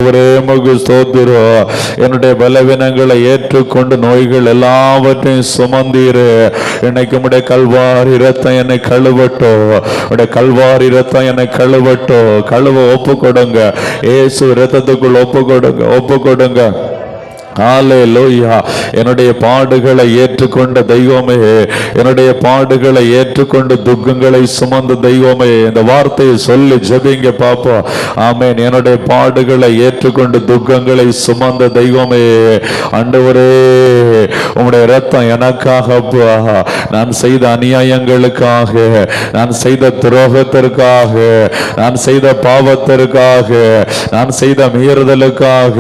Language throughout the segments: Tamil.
ஆண்டவரே உமக்கு ஸ்தோத்திரம். என்னுடைய பலவீனங்களை ஏற்றுக்கொண்டு நோய்கள் எல்லாவற்றையும் சுமந்தீரு. இன்னைக்கு உம்முடைய கல்வாரி இரத்தம் என்னை கழுவட்டும். உடைய கல்வாரி இரத்தம் என்னை கழுவட்டும். கழுவ ஒப்பு கொடுங்க. இயேசு இரத்தத்துக்குள் ஒப்பு கொடுங்க, ஒப்பு கொடுங்க. ஹல்லேலூயா. என்னுடைய பாடுகளை ஏற்றுக்கொண்ட தெய்வமே, என்னுடைய பாடுகளை ஏற்றுக்கொண்டு துக்கங்களை சுமந்த தெய்வமே, இந்த வார்த்தையை சொல்லி ஜெபிங்க பாப்போம். ஆமென். என்னுடைய பாடுகளை ஏற்றுக்கொண்டு துக்கங்களை சுமந்த தெய்வமே, ஆண்டவரே உம்முடைய இரத்தம் எனக்காக, நான் செய்த அநியாயங்களுக்காக, நான் செய்த துரோகத்திற்காக, நான் செய்த பாவத்திற்காக, நான் செய்த மீறுதலுக்காக,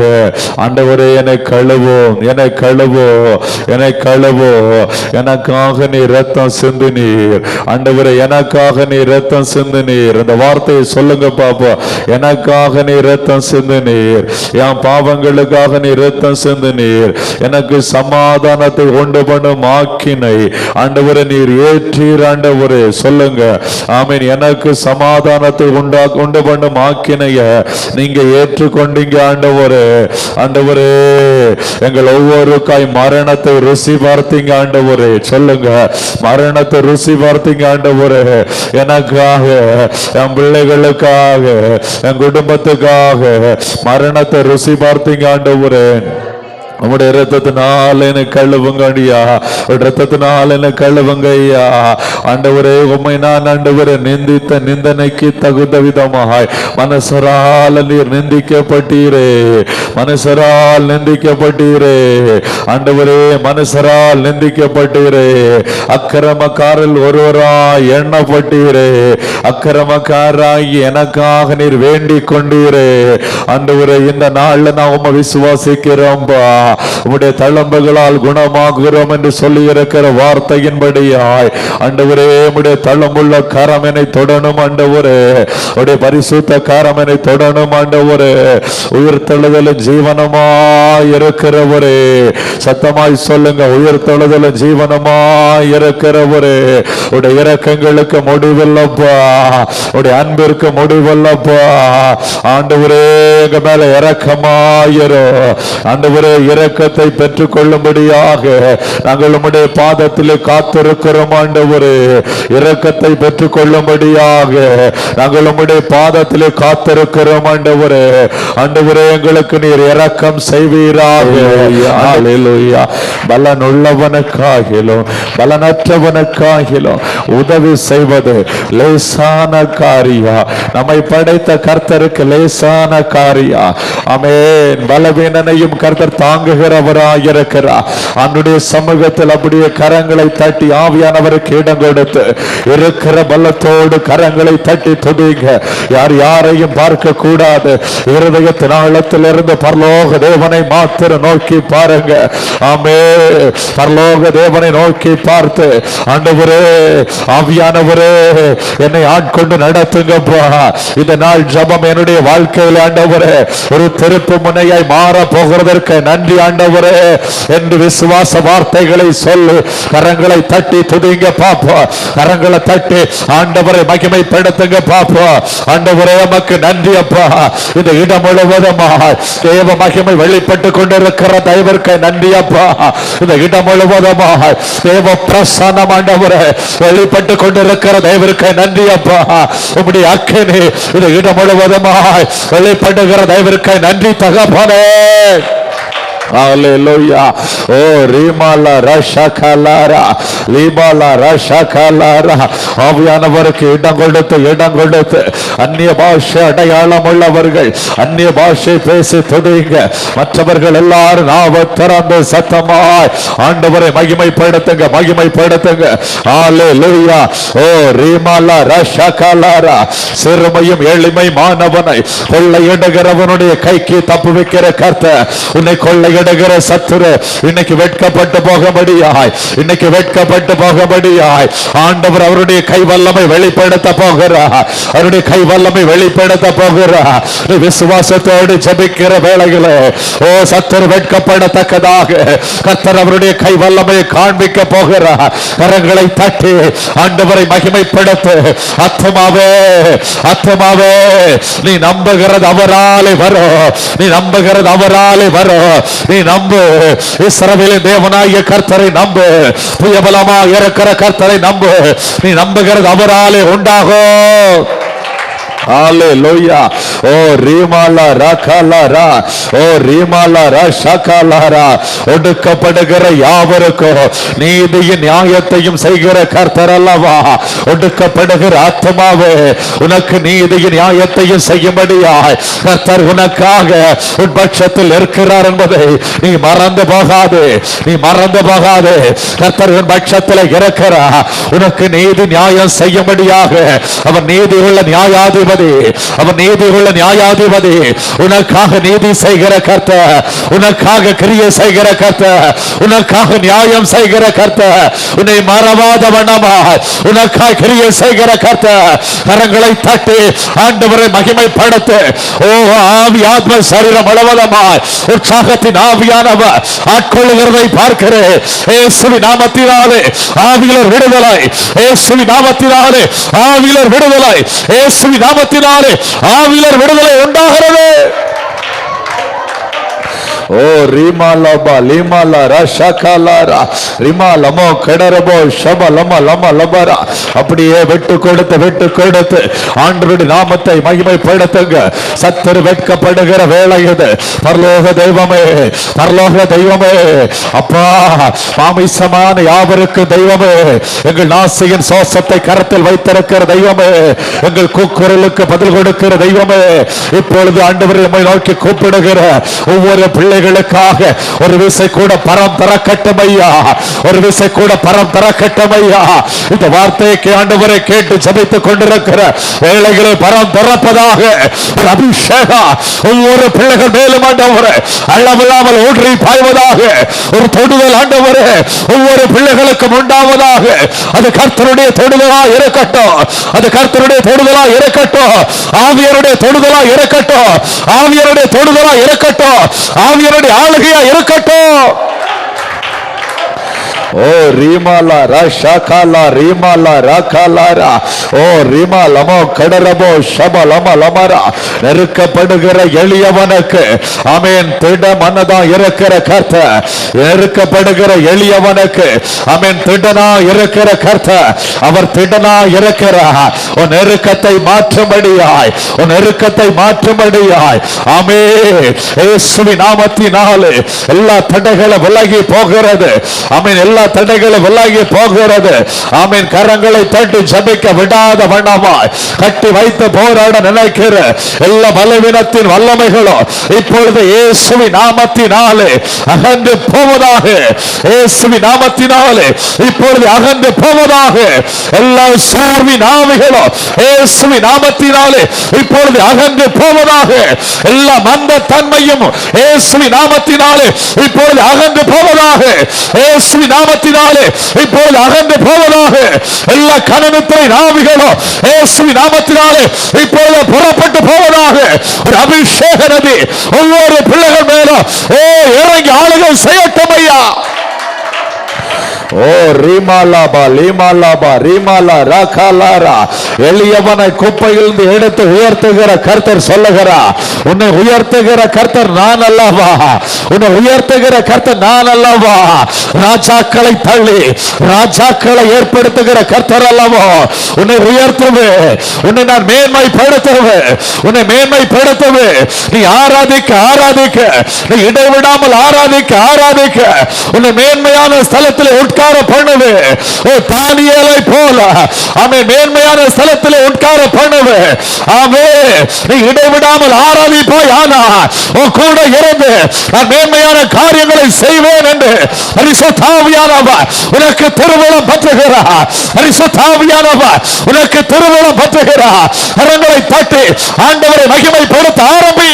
ஆண்டவரே என்னை கழுவோம், என்னை கழுவோம், என்னை கழுவோம். எனக்காக நீ ரத்தம் சிந்தினீர். ஆண்டவரே எனக்காக நீ ரத்தம் சிந்தினீர். இந்த வார்த்தையை சொல்லுங்க பாப்போம். எனக்காக நீ ரத்தம் சிந்தினீர். என் பாவங்களுக்காக நீ ரத்தம் சிந்தினீர். எனக்கு சமாதானத்தை உண்டு பண்ணும் ஆக்கினை ஆண்டவரே நீர் ஏற்றீர். ஆண்டவரே சொல்லுங்க. ஆமென். எனக்கு சமாதானத்தை உண்டு பண்ணும் ஆக்கினைய நீங்க ஏற்றுக்கொண்டீங்க ஆண்டவரே. ஆண்டவரே எங்கள் ஒவ்வொருக்காய் மரணத்தை ருசி பார்த்தீங்க ஆண்டவரே. சொல்லுங்க. மரணத்தை ருசி பார்த்தீங்க ஆண்டவரே. எனக்காக, என் பிள்ளைகளுக்காக, என் குடும்பத்துக்காக மரணத்தை ருசி பார்த்தீங்க ஆண்டவரே. உம்முடைய இரத்தத்தினால் என்னை கழுவுங்க ஐயா. இரத்தத்தினால் என்னை கழுவுங்க ஐயா. ஆண்டவரே உம்மை நான் ஆண்டவரே நிந்தித்த நிந்தனைக்கு தகுந்த விதமாய் மனுஷரால் நீர் நிந்திக்கப்பட்டீரே. மனுஷரால் நிந்திக்கப்பட்டீரே. ஆண்டவரே மனுஷரால் நிந்திக்கப்பட்டீரே. அக்கிரமக்காரில் ஒருவராய் எண்ணப்பட்டீரே. அக்கிரமக்காராகி எனக்காக நீர் வேண்டிக் கொண்டீரே. ஆண்டவரே இந்த நாள்ல நான் உம்மை விசுவாசிக்கிறோம்பா. உம்முடைய தளம்புகளால் குணமாகுகிறோம் என்று சொல்லி இருக்கிற வார்த்தையின்படியாய் ஆண்டவரே உம்முடைய தளம்புள்ள கரம் என்னை தொடணும் ஆண்டவரே. உம்முடைய பரிசுத்த கரம் என்னை தொடணும் ஆண்டவரே. உயிர்த்தெழுதல் ஜீவனமாய் இருக்கிறவரே, சத்தமாய் சொல்லுங்க. உயிர்த்தெழுதல் ஜீவனமாய் இருக்கிறவரே. உடைய இரக்கங்களுக்கு முடிவில்லப்பா. உடைய அன்பிற்கு முடிவில்லப்பா. ஆண்டவரே எங்க மேல இரக்கமாயிரு ஆண்டவரே. இரக்கத்தை பெற்றுக் கொள்ளும்படியாக நாங்கள் உம்முடைய பாதத்திலே காத்திருக்கிறோம் ஆண்டவரே. இரக்கத்தை பெற்றுக் கொள்ளும்படியாக நாங்கள் உம்முடைய பாதத்திலே காத்திருக்கிறோம் ஆண்டவரே. ஆண்டவரே எங்களுக்கு நீர் இரக்கம் செய்வீராக. ஹல்லேலூயா. பலன் உள்ளவனுக்காகிலும் பலனற்றவனுக்காகிலும் உதவி செய்வது லேசான காரியம். நம்மை படைத்த கர்த்தருக்கு லேசான காரியம். ஆமென். பலவீனனையும் கர்த்தர் தாங்குகிறவராயிருக்கிறார். அவருடைய சமூகத்தில் அப்படியே கரங்களை தட்டி ஆவியானவருக்கு இடம் கொடுத்து இருக்கிற பலத்தோடு கரங்களை தட்டி துதிங்க. யார் யாரையும் பார்க்க கூடாது. இருதயத்தின் ஆழத்திலிருந்து பரலோக தேவனை மாத்திரம் நோக்கி பாருங்க. ஆமே. பரலோக தேவனை நோக்கி பார்த்து ஆண்டவரே ஆவியானவரே என்னை ஆட்கொண்டு நடத்துங்கப்பா. இந்த நாள் ஜபம் என்னுடைய வாழ்க்கையில் ஆண்டவரே ஒரு திருப்பு முனையாய் மாற போகிறதற்கு நன்றி ஆண்டவரே என்று விசுவாச வார்த்தைகளை சொல்லு. கரங்களை தட்டி துதிங்க பாப்போம். கரங்களை தட்டி ஆண்டவரை மகிமைப்படுத்துங்க பாப்போம். ஆண்டவரே உமக்கு நன்றி அப்பா. இந்த இடம் முழுவதும் தேவ மகிமை வெளிப்பட்டு கொண்டிருக்கிற தயவிற்கு நன்றி அப்பா. இந்த இடம் முழுவதும் தேவ பிரசன்னம் ஆண்டவரே வெளிப்பட்டு கொண்டிருக்கிற தயவிற்கு நன்றி அப்பா. உம்முடைய அக்கினி இந்த இடம் முழுவதும் வெளிப்படுகிற தயவிற்கு நன்றி தகப்பனே. Hallelujah. Oh, Rimala Rashakalara, Limala Rashakalara. ஆவியானவருக்கு இடம் கொடுத்து அந்நிய பாஷை அடையாளம் உள்ளவர்கள் அந்நிய பாஷை பேசி துதிங்க. மற்றவர்கள் எல்லாரும் நாவ திறந்து சத்தமாய் ஆண்டவரை மகிமைப்படுத்துங்க. ஹல்லேலூயா. ஓ ரிமாலா ரஷகலாரா. சிறுமையும் எளிமை மாணவனை கொள்ளையிடுகிறவனுடைய கைக்கு தப்பு வைக்கிற கர்த்தர் உன்னை கொள்ளை முறுமுறுகிடுகிற சத்துரு இன்னைக்கு வெட்கப்பட்டு போகபடியாய், இன்னைக்கு வெட்கப்பட்டு போகபடியாய் ஆண்டவர் அவருடைய கை வல்லமை வெளிப்படுத்த போகிறார். அவருடைய கை வல்லமை வெளிப்படுத்த போகிறார். விசுவாசத்தோடு ஜெபிக்கிற வேளையிலே ஓ சத்துரு வெட்கப்படத்தக்கதாக கர்த்தர் அவருடைய கை வல்லமையை காண்பிக்க போகிறார். கரங்களை தட்டி ஆண்டவரை மகிமைப்படுத்து. ஆத்துமாவே ஆத்துமாவே நீ நம்புகிறது அவராலே வரும், நீ நம்புகிறது அவராலே வரும். நீ நம்பு, இஸ்ரவேலின் தேவனாகிய கர்த்தரை நம்பு, புயபலமா இருக்கிற கர்த்தரை நம்பு. நீ நம்புகிறது அவராலே உண்டாகும். Hallelujah. Oh Rimala Rakalara, oh Rimala Rashakalara. ஒடுக்கப்படுகிற யாவருக்கும் நீதியின் நியாயத்தையும் செய்கிற கர்த்தர் அல்லவா. ஒடுக்கப்படுகிற ஆத்மாவே உனக்கு நீதியின் நியாயத்தையும் செய்யும்படியாய் கர்த்தர் உனக்காக உன்பட்சத்தில் இருக்கிறார் என்பதை நீ மறந்து போகாதே, நீ மறந்து போகாதே. கர்த்தர் உன் பட்சத்தில் இருக்கிறார். உனக்கு நீதி நியாயம் செய்யும்படியாக அவர் நீதி உள்ள நியாயாதிபதி, அவர் நீதி உள்ள நியாயாதிபதி. உனக்காக நீதி செய்கிற கர்த்தர், உனக்காக கிரியை செய்கிற கர்த்தர், உனக்காக நியாயம் செய்கிற கர்த்தர், உன்னை மறவாத வண்ணமாய் உனக்காக கிரியை செய்கிற கர்த்தர். கரங்களை தட்டி ஆண்டவரை மகிமைப்படுத்து. ஓ ஆவி ஆத்ம சரீரம் முழுவதுமாய் உற்சாகத்தின் ஆவியானவர் ஆட்கொள்ளுகிறதை பார்க்கிறேன். இயேசுவின் நாமத்தினாலே ஆவியினர் விடுதலை, இயேசுவின் நாமத்தினாலே ஆவியினர் விடுதலை, இயேசுவின் நாமத்தினாலே ஆவியினர் விடுதலை உண்டாகிறது. ஓ ரிமாலபா லிமாலா ரஷகலாரா ரிமாலமோ கடரபோ ஷபலம லம லபரா. அப்படியே விட்டு கொடுத்து ஆண்டவருடைய நாமத்தை மகிமைப்படுத்துங்க. சத்துரு வெட்கப்படுகிற வேளை இது. பரலோக தெய்வமே, பரலோக தெய்வமே, அப்பா மாமிசமான யாவருக்கு தெய்வமே, எங்கள் நாசியின் சோசத்தை கரத்தில் வைத்திருக்கிற தெய்வமே, எங்கள் கூக்குரலுக்கு பதில் கொடுக்கிற தெய்வமே, இப்பொழுது ஆண்டவரை நம்மை நோக்கி கூப்பிடுகிற ஒவ்வொரு பிள்ளைகளுக்காக ஒரு விசை கூட பரம் திறக்கட்டும் ஐயா, ஒரு விசை கூட பரம் திறக்கட்டும் ஐயா. இந்த வார்த்தையை ஆண்டவரை கேட்டு ஜெபித்துக் கொண்டிருக்கிற வேளைகளை பரம் திறப்பதாக அபிஷேகம் ஒவ்வொரு பிள்ளைகள் மேலும் ஆண்டவரே அளவில்லாமல் ஊற்றி பாய்வதாக ஒரு தொடுதல் ஆண்டவரே ஒவ்வொரு பிள்ளைகளுக்கும் உண்டாவதாக. அது கர்த்தருடைய தொடுதலா இருக்கட்டும், அது கர்த்தருடைய தொடுதலா இருக்கட்டும், ஆவியருடைய தொடுதலா இருக்கட்டும், ஆவியருடைய தொடுதலா இருக்கட்டும், ஆவியருடைய ஆளுகையா இருக்கட்டும். ஓ ரிமாலா ரஷகலா ரிமாலா ரகலாரா ஓ ரிமாலமோ கடரபோ ஷபலம லமரா. நெருக்கப்படுகிற எளியவனுக்கு ஆமென் திட மனதா இருக்கிற கர்த்தர், நெருக்கப்படுகிற எளியவனுக்கு ஆமென் திடனா இருக்கிற கர்த்தர், அவர் திடனா இருக்கிறார். உன் நெருக்கத்தை மாற்றும்படியாய், உன் நெருக்கத்தை மாற்றும்படியாய் ஆமென் இயேசுவின் நாமத்தினாலே எல்லா தடைகளும் விலகி போகிறது. ஆமென் எல்லா தடைகளும் விலகி போகிறது. ஆமென் கரங்களை தட்டி ஜெபிக்க விடாத வண்ணமாய் கட்டி வைத்து போராட நினைக்கிற எல்லா பலவீனத்தின் வல்லமைகளும் இப்பொழுது இயேசுவின் நாமத்தினாலே அகன்று போவதாக, இயேசுவின் நாமத்தினாலே இப்பொழுது அகன்று போவதாக. எல்லா சோர்வின் ஆவிகளும் இயேசுவின் நாமத்தினாலே இப்பொழுது அகன்று போவதாக. எல்லா மந்த தன்மையும் இயேசுவின் நாமத்தினாலே இப்பொழுது அகன்று போவதாக, இயேசுவின் நாமத்தினாலே இப்பொழுது அகன்று போவதாக. எல்லா கனனத்தை ஆவிகளும் இயேசுவின் நாமத்தினாலே இப்பொழுது புறப்பட்டு போவதாக. ஒரு அபிஷேக நதி ஒவ்வொரு பிள்ளைகள் மேலும் இறங்கி ஆளுகை செய்யட்டும் ஐயா. ஓ ரிமாலாபா லிமாலாபா ரிமாலா ரகலாரா. எளியவனை குப்பையிலிருந்து எடுத்து உயர்த்துகிற கர்த்தர் சொல்லுகிறார், உன்னை உயர்த்துகிற கர்த்தர் நான் அல்லவா, உன்னை உயர்த்துகிற கர்த்தர் நான் அல்லவா. ராஜாக்களை தள்ளி ராஜாக்களை ஏற்படுத்துகிற கர்த்தர் அல்லவா. உன்னை உயர்த்துவே, உன்னை நான் மேன்மைப்படுத்துவே, உன்னை மேன்மைப்படுத்துவே. நீ ஆராதிக்க ஆராதிக்க, நீ இடைவிடாமல் ஆராதிக்க ஆராதிக்க, உன்னை மேன்மையான ஸ்தலத்தில் உட்கார பண்ணுவே. ஓ தானியேலை போல ஆமென் மேன்மையான ஸ்தலத்தில் உட்கார பண்ணுவே. ஆமென் நீ இடைவிடாமல் ஆராதிப்பாய், ஆனா உன் கூட இருந்து நான் மேன்மையான காரியங்களை செய்வேன் என்று பரிசுத்த ஆவியானவர் உனக்கு திருவுளம் பற்றுகிறார். பரிசுத்த ஆவியானவர் உனக்கு திருவுளம் பற்றுகிறார். கரங்களை தட்டி ஆண்டவரை மகிமைப்படுத்த ஆரம்பி.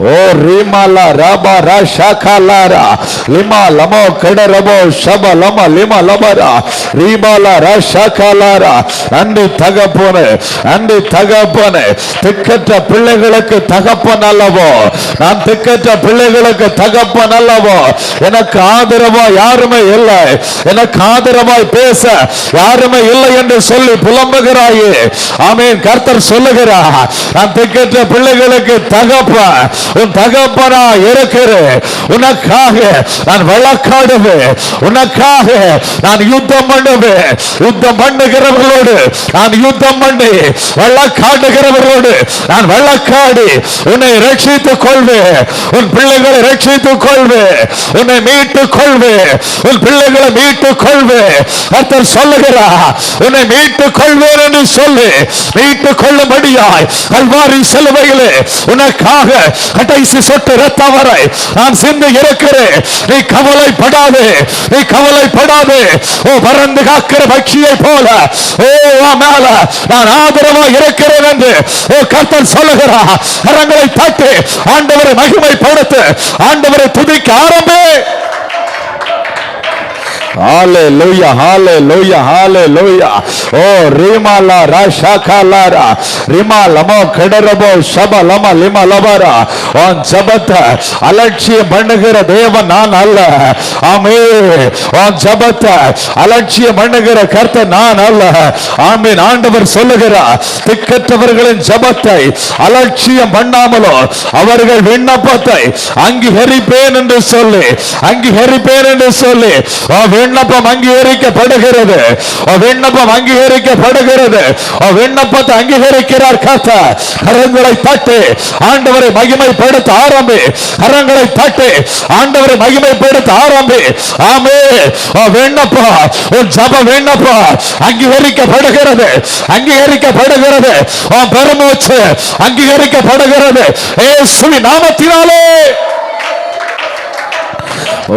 ஓ ரிமாலா ரபா ரஷகலாரா லிமா லமோ கடரபோ ஷப லம லிமா லபரா ரிமாலா ரஷகலாரா. அன்று தகப்பனே, அன்று தகப்பனே, திக்கற்ற பிள்ளைகளுக்கு தகப்பன் அல்லவோ, நான் திக்கற்ற பிள்ளைகளுக்கு தகப்பன் அல்லவோ, எனக்கு ஆதரவா யாருமே இல்லை, எனக்கு ஆதரவாய் பேச யாருமே இல்லை என்று சொல்லி புலம்புகிறாயே. ஆமென். கர்த்தர் சொல்லுகிறார், நான் திக்கற்ற பிள்ளைகளுக்கு தகப்பன், உன் தகப்பனா இருக்கிறேன், உனக்காக நான் வழக்காடுவேன், உனக்காக நான் யுத்தம் பண்ணுவேன், யுத்தம் பண்ணுகிறவர்களோடு நான் யுத்தம் பண்ணி வழக்காடுகிறவர்களோடு நான் வழக்காடி உன்னை ரட்சித்துக் கொள்வேன், உன் பிள்ளைகளை ரட்சித்துக் கொள்வேன், உன்னை மீட்டுக் கொள்வேன், உன் பிள்ளைகளை மீட்டுக் கொள்வேன். கர்த்தர் சொல்லுகிறார், உன்னை மீட்டுக் கொள்வேன் என்று சொல்லி மீட்டுக் கொள்ளும்படியாய் கல்வாரி சிலுவையிலே உனக்காக கடைசி சொட்டு இரத்தம் வரை நான் சிந்தி இருக்கிறேன். நீ கவலைப்படாதே, நீ கவலைப்படாதே. ஓ பறந்து காக்கிற பட்சியை போல ஓ மேல நான் ஆதரவா இருக்கிறேன் என்று ஓ கர்த்தர் சொல்லுகிறார். கரங்களை தட்டி ஆண்டவரை மகிமைப்படுத்து, ஆண்டவரை துதிக்க ஆரம்பி. ஹalleluya hallelujah hallelujah. ஓ ரிமாலா ரஷகலாரா ரிமா லமோ கடரபோ ஷப லம லிமா லபரா. உன் ஜெபத்தை அலட்சியம் பண்ணுகிற தேவன் நான் அல்ல. ஆமென். உன் ஜெபத்தை அலட்சியம் பண்ணுகிற கர்த்தர் நான் அல்ல. ஆமென். ஆண்டவர் சொல்லுகிறார், திக்கற்றவர்களின் ஜெபத்தை அலட்சியம் பண்ணாமலோ அவர்கள் விண்ணப்பத்தை அங்கீகரிப்பேன் என்று சொல்லி, அங்கீகரிப்பேன் என்று சொல்லி விண்ணப்பம் அங்கீகரிக்கப்படுகிறது, விண்ணப்பம் அங்கீகரிக்கப்படுகிறது. விண்ணப்பத்தை அங்கீகரிக்கிறார் கர்த்தர். கரங்களை தட்டி ஆண்டவரை மகிமைப்படுத்த ஆரம்பி, கரங்களை தட்டி ஆண்டவரை மகிமைப்படுத்த ஆரம்பி. ஆமென். விண்ணப்பம், உன் ஜெப விண்ணப்பம் அங்கீகரிக்கப்படுகிறது, அங்கீகரிக்கப்படுகிறது. பெருமூச்சு அங்கீகரிக்கப்படுகிறது இயேசுவின் நாமத்தினாலே.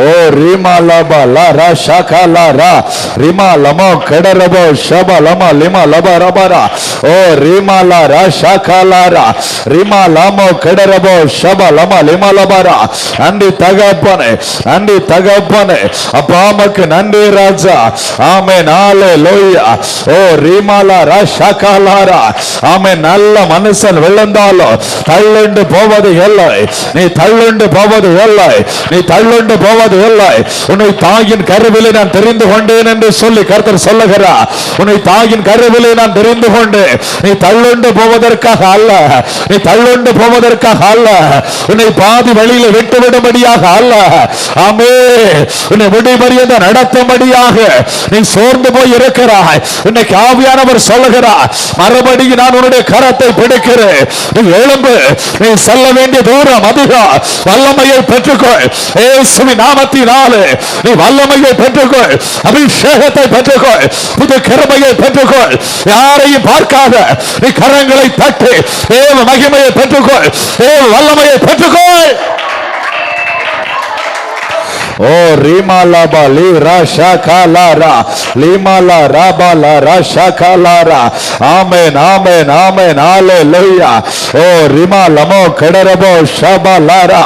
ஓ ரிமாலா பாலா ரஷகலா ரா ரிமா லமோ கடரபோ ஷப லம லிமா லப ரபரா. ஓ ரிமாலா ரஷகலா ரா ரிமா லமோ கடரபோ ஷப லம லிமா லபரா. நன்றி தகப்பனே, நன்றி தகப்பனே. அப்பா உமக்கு நன்றி ராஜா. ஆமென். ஹalleluya. ஓ ரிமாலா ரஷகலா ரா. ஆமென். நல்ல மனுஷன் விழுந்தாலும் தள்ளுண்டு போவது இல்லை, நீ தள்ளுண்டு போவது இல்லை, நீ தள்ளுண்டு போவது இல்லை. உன்னை தாயின் கருவிலே நான் தெரிந்து கொண்டேன் என்று சொல்லி கர்த்தர் சொல்லுகிறார். உன்னை தாயின் கருவிலே நான் தெரிந்து கொண்டேன். நீ தள்ளுண்டு போவதற்காக அல்ல, நீ தள்ளுண்டு போவதற்காக அல்ல, உன்னை பாதி வழியில விட்டுவிடும்படியாக அல்ல. ஆமென். உன்னை முடிபரியந்த நடத்தும்படியாக நீ சோர்ந்து போய் இருக்கிறாய். இன்னைக்கு ஆவியானவர் சொல்லுகிறார், மறுபடியும் நான் உன்னுடைய கரத்தை பிடிக்கிறேன். நீ எழும்பு, நீ செல்ல வேண்டிய தூரம் அதிகம். வல்லமையை பெற்றுக்கொள் இயேசுவின் நாமத்தினாலே. நீ வல்லமையை பெற்றுக்கொள், அபிஷேகத்தை பெற்றுக்கொள், புது கிருபையை பெற்றுக்கொள். யாரையும் பார்க்காத நீ கரங்களை தட்டி தேவ மகிமையை பெற்றுக்கொள், தேவ வல்லமையை பெற்றுக்கொள். ஓ ரிமாலா பாலி ரஷகலாரா லிமாலா ரபாலா ரஷகலாரா. ஆமென் ஆமென் ஆமென். ஹalleluya. ஓ ரிமா லமோ கடரபோ ஷபலாரா.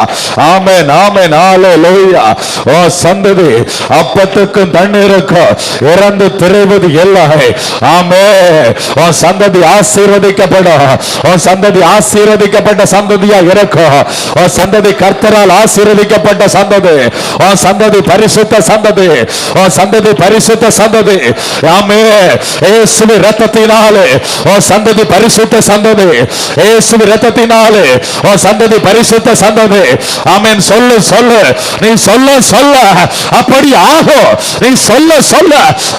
ஆமென் ஆமென். ஹalleluya. ஓ சந்ததி அப்பத்துக்கும் தண்ணீருக்கும் இறந்து திரைவது இல்லை. ஆமென். ஓ சந்ததி ஆசீர்வதிக்கப்படும், ஓ சந்ததி ஆசீர்வதிக்கப்பட்ட சந்ததியா இருக்கும். ஓ சந்ததி கர்த்தரால் ஆசீர்வதிக்கப்பட்ட சந்ததி, ஓ சந்ததி பரிசுத்த சந்ததி, ஓ சந்ததி பரிசுத்த சந்ததி. ஆமென். இயேசுவின் இரத்தத்தினாலே ஓ சந்ததி பரிசுத்த சந்ததி, இயேசுவின் இரத்தத்தினாலே ஓ சந்ததி பரிசுத்த சந்ததி. ஆமென். சொல்லு சொல்லு, நீ சொல்ல சொல்ல அப்படி ஆகும், நீ சொல்ல சொல்ல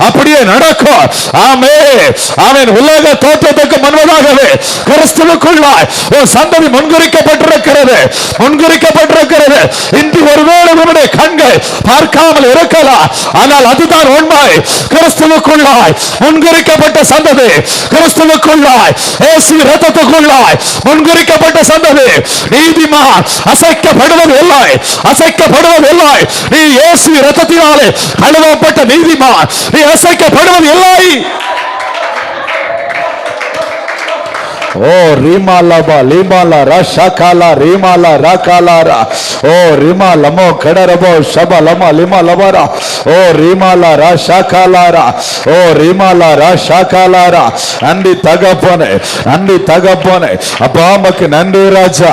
அப்படியே நடக்கும். ஆமென் ஆமென். உலக தோற்றத்துக்கு முன்பதாகவே கிறிஸ்துவுக்குள்ளாய் ஓ சந்ததி முன்குறிக்கப்பட்டிருக்கிறது, முன்குறிக்கப்பட்டிருக்கிறது. இன்று ஒருவேளை உன்னுடைய கண்கள் பார்க்காமல் இருக்கலாம், ஆனால் அதுதான் உண்மை. கிறிஸ்துவுக்குள்ளாய் முன்குறிக்கப்பட்ட சந்ததி, கிறிஸ்துவுக்குள்ளாய் இயேசு இரத்தத்துக்குள்ளாய் முன்குறிக்கப்பட்ட சந்ததி. நீதிமான் அசைக்கப்படுவது இல்லை, அசைக்கப்படுவது இல்லை. நீ இயேசு இரத்தத்தினாலே கழுவப்பட்ட நீதிமான், நீ அசைக்கப்படுவது இல்லை. ஓ ரிமாலபா லிமாலா ரஷகாலா ரிமாலா ரகாலாரா ஓ ரிமாலமோ கடரபோ ஷபலமா லிமாலபரா ஓ ரிமாலா ரஷகாலாரா ஓ ரிமாலா ரஷகாலாரா. நன்றி தகப்பனே, நன்றி தகப்பனே. அப்பா உமக்கு நன்றி ராஜா,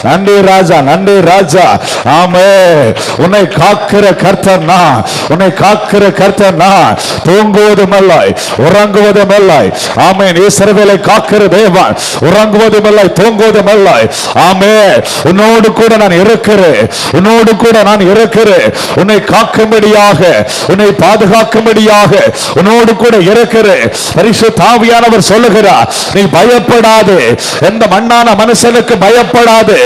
நன்றி ராஜா, நன்றி ராஜா. ஆமே, உன்னை காக்கிற கர்த்தர் நான், உன்னை காக்கிற கர்த்தர் நான். தூங்குவதுமில்லை உறங்குவதுமில்லை. ஆமென். இஸ்ரவேலை காக்கிற தேவன், உறங்குவதுமில்லை தூங்குவதுமில்லை. ஆமென். உன்னோடு கூட நான் இருக்கிறேன், உன்னோடு கூட நான் இருக்கிறேன். உன்னை காக்கும்படியாக, உன்னை பாதுகாக்கும்படியாக உன்னோடு கூட இருக்கிறேன். பரிசுத்த ஆவியானவர் சொல்லுகிறார், நீ பயப்படாதே. எந்த மண்ணான மனுஷனுக்கு பயப்படாது,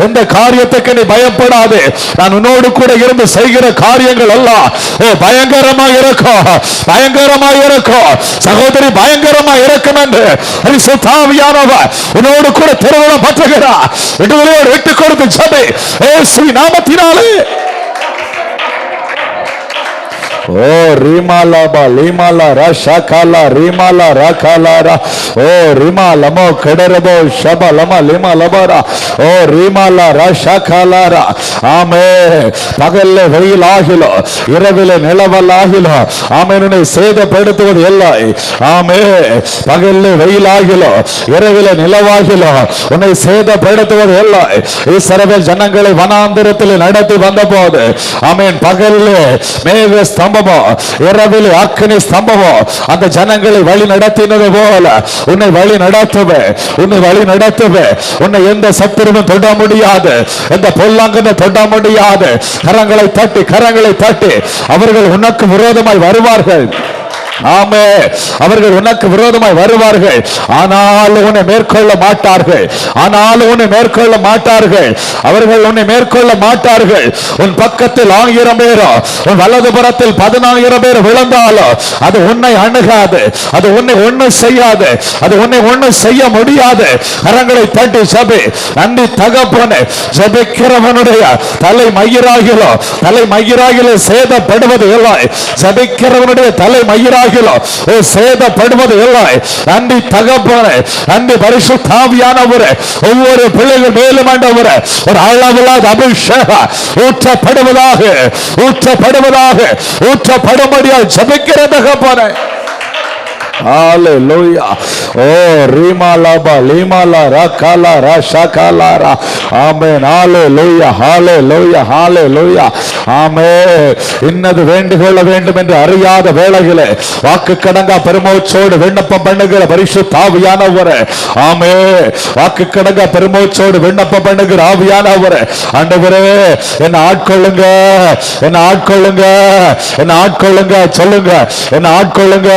எந்த காரியத்துக்கு நீ பயப்படாது. நான் உன்னோடு கூட இருந்து செய்கிற காரியங்கள் எல்லாம் பயங்கரமா இருக்கும், பயங்கரமா இருக்கும். சகோதரி, பயங்கரமா இருக்கும் என்று பரிசுத்த ஆவியானவர் உன்னோடு கூட திருமணம் பற்றுகிறார். விடுதலையோடு விட்டுக் கொடுத்து சபை இயேசுவின் நாமத்தினாலே. ஓ ரிமாலபா லிமாலா ரஷகாலா ரிமாலா ரகாலாரா ஓ ரிமாலமோ கடரபோ ஷபலமா லிமாலபரா ஓ ரிமாலா ரஷகாலாரா. ஆமே, பகல்ல வெயில் ஆகிலோ இரவில நிலவல் ஆகிலோ ஆமென் சேதப்படுத்துவது இல்லை. ஆமே, பகல்ல வெயில் ஆகிலோ இரவில நிலவாகிலோ உன்னை சேதப்படுத்துவது இல்லை. இஸ்ரவேல் ஜனங்களை வனாந்திரத்தில் நடத்தி வந்த போது ஆமென், பகல்ல மேக ஸ்தம்பம் இரவில் அக்கினி ஸ்தம்பம் அந்த ஜனங்களை வழி நடத்தினது போல உன்னை வழி நடத்துவே, உன்னை வழி நடத்துவே. உன்னை எந்த சத்துருவும் தொட முடியாது, எந்த பொல்லாங்கன தொட முடியாது. கரங்களை தட்டி, கரங்களை தட்டி அவர்கள் உனக்கு விரோதமாய் வருவார்கள். ஆமே, அவர்கள் உனக்கு விரோதமாய் வருவார்கள், ஆனால் உன்னை மேற்கொள்ள மாட்டார்கள், ஆனால் உன்னை மேற்கொள்ள மாட்டார்கள். அவர்கள் உன்னை மேற்கொள்ள மாட்டார்கள். உன் பக்கத்தில் 1000 பேரோ உன் வலது புறத்தில் 10000 பேர் விழுந்தாலோ அது உன்னை அணுகாது, அது உன்னை ஒண்ணு செய்யாது, அது உன்னை ஒண்ணு செய்ய முடியாது. கரங்களை தட்டி சபை நன்றி தகப்பனே. ஜபிக்கிறவனுடைய தலை மயிராகிலோ, தலை மயிராகிலோ சேதப்படுவது இல்லை. ஜபிக்கிறவனுடைய தலை மயிராக சேதப்படுவது இல்லை. நன்றி தகப்பனே, நன்றி பரிசுத்த ஆவியானவரே. ஒவ்வொரு பிள்ளைகள் மேலும் ஆண்டவரே ஒரு அளவில்லாத அபிஷேகம் ஊற்றப்படுவதாக, ஊற்றப்படுவதாக, ஊற்றப்படும்படியாக ஜெபிக்கிற தகப்பனே. ஹalleluya. ஓ ரிமாலபா லிமாலா ரகாலா ரஷகாலாரா. ஆமென். ஹalleluya, ஹalleluya, ஹalleluya. ஆமென். இன்னது வேண்டிக்கொள்ள வேண்டும் என்று அறியாத வேளையிலே வாக்கு கடங்கா பெருமூச்சோடு விண்ணப்பம் பண்ணுகிற பரிசுத்த ஆவியானவரே. ஆமென். வாக்கு கடங்கா பெருமூச்சோடு விண்ணப்பம் பண்ணுகிற ஆவியானவரே, ஆண்டவரே என்ன ஆட்கொள்ளுங்க, என்ன ஆட்கொள்ளுங்க, என்ன ஆட்கொள்ளுங்க சொல்லுங்க, என்ன ஆட்கொள்ளுங்க,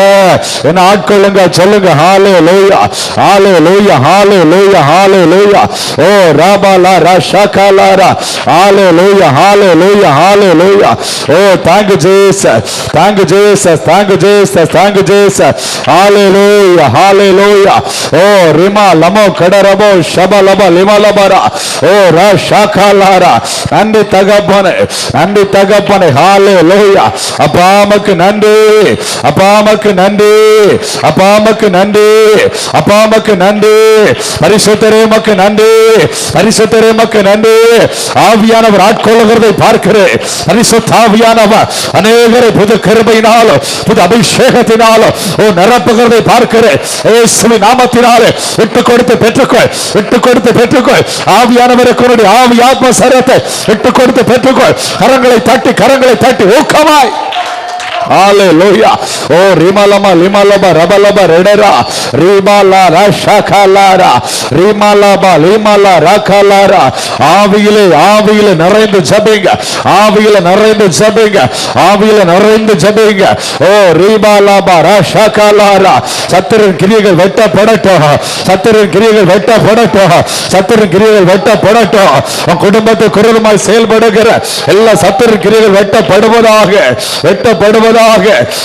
என்ன ஆட்கொள்ளுங்க சொல்லுங்க. ஹalleluya, ஹalleluya, ஹalleluya, ஹalleluya. ஓ ராபாலா ரஷகாலாரா. ஹalleluya, ஹalleluya, ஹalleluya. ஓ thank you Jesus, thank you Jesus, thank you Jesus, thank you Jesus. ஹalleluya, ஹalleluya. ஓ ரிமா லமோ கடரபோ ஷபலபா லிமலபரா ஓ ரஷகாலாரா. நன்றி தகப்பனே, நன்றி தகப்பனே. ஹalleluya. அப்பா உமக்கு நன்றி, அப்பா உமக்கு நன்றி, அப்பா உமக்கு நன்றி, அப்பா உமக்கு நன்றி. பரிசுத்தரே உமக்கு நன்றி, பரிசுத்தரே உமக்கு நன்றி. ஆவியானவர் ஆட்கொள்ளுகிறதை பார்க்கிறேன். பரிசுத்த ஆவியானவர் அநேகரை புது கிருபையினாலும் புது அபிஷேகத்தினாலும் நிரப்புகிறதை பார்க்கிறேன். இயேசுவின் நாமத்தினாலே விட்டு கொடுத்து பெற்றுக்கொள், விட்டு கொடுத்து பெற்றுக்கொள். ஆவியானவருக்கு ஆவி ஆத்ம சரீரத்தை விட்டு கொடுத்து பெற்றுக்கொள். கரங்களை தட்டி, கரங்களை தட்டி ஊக்கமாய். ஹalleluya. ஓ ரிமலமா லிமலபா ரபலபா ரெடரா ரிமாலா ரஷகாலாரா ரிமலபா லிமலா ரகாலாரா. ஆவியிலே, ஆவியிலே நிறைந்து ஜெபிங்க, ஆவியிலே நிறைந்து ஜெபிங்க, ஆவியிலே நிறைந்து ஜெபிங்க. ஓ ரிமலபா ரஷகாலாரா. சத்துருவின் கிரியைகள் வெட்டப்படட்டும், சத்துருவின் கிரியைகள் வெட்டப்படட்டும், சத்துருவின் கிரியைகள் வெட்டப்படட்டும். உன் குடும்பத்தை குரலுமாய் செயல்படுகிற எல்லா சத்துருவின் கிரியைகள் வெட்டப்படுவதாக, வெட்டப்படுவதாக,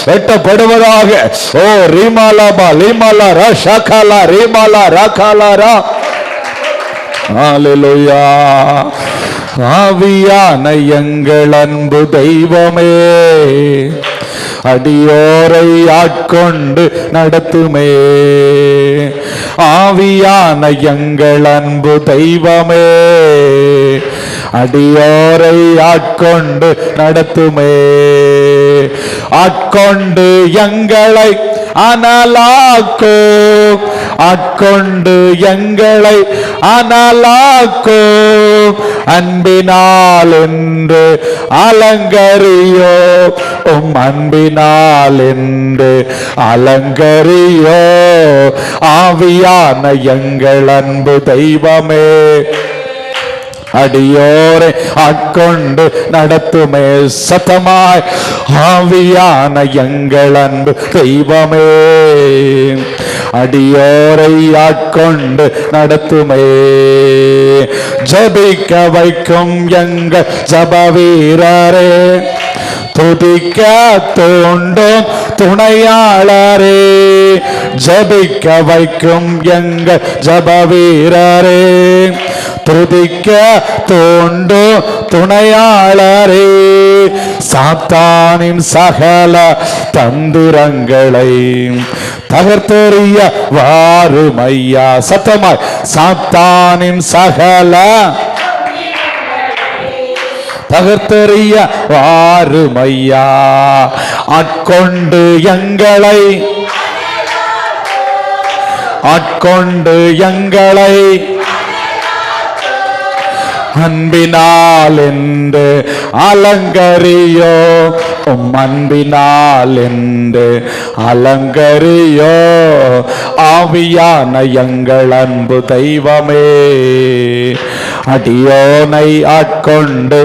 வெட்டப்படுவதாக. ஓ ரிமாலபா லிமாலா ரஷகாலா ரிமாலா ரகாலாரா. ஹalleluya. ஆவியான எங்கள் அன்பு தெய்வமே, அடியோரை ஆட்கொண்டு நடத்துமே. ஆவியான எங்கள் அன்பு தெய்வமே, அடியோரை ஆட்கொண்டு நடத்துமே. ஆட்கொண்டு எங்களை அனலாக்கோ, ஆட்கொண்டு எங்களை அனலாக்கோ, அன்பினால் என்று அலங்கரியோ, அன்பினால் என்று அலங்கரியோ. ஆவியான எங்கள் அன்பு தெய்வமே, அடியோரை ஆட்கொண்டு நடத்துமே. சத்தமாய் ஆவியான எங்கள் அன்பு தெய்வமே, அடியோரை ஆட்கொண்டு நடத்துமே. ஜபிக்க வைக்கும் எங்கள் ஜப வீரரே, துதிக்க தூண்டும் துணையாளரே. ஜபிக்க வைக்கும் எங்கள் ஜப வீரரே, துதிக்க தூண்டும் துணையாளரே. சாத்தானின் சகல தந்திரங்களை தகர்த்தெறிய வாருமையா. சத்தமாய் சாத்தானின் சகல தகர்த்தெறிய வாருமையா. ஆட்கொண்டு எங்களை, ஆட்கொண்டு எங்களை அன்பினால் என்று அலங்கரியோ, அன்பினால் என்று அலங்கரியோ. ஆவியான எங்கள் அன்பு தெய்வமே, அடியோனை ஆட்கொண்டு,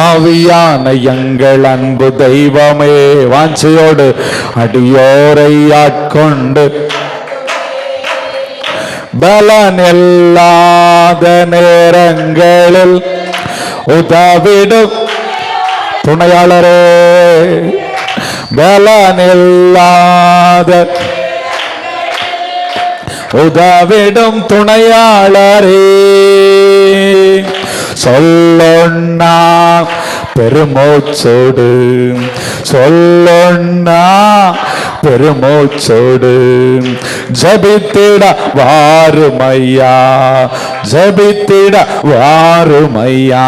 ஆவியான எங்கள் அன்பு தெய்வமே. வாஞ்சையோடு அடியோரை ஆட்கொண்டு பலன் இல்லாத நேரங்களில் உதவிடும் துணையாளரே. பலன் இல்லாத உதவிடும் துணையாளரே. சொல்லொன்னா பெருமூச்சோடு, சொல்லொன்னா பெருமூச்சோடு ஜபித்திட வாருமையா, ஜபித்திட வாருமையா.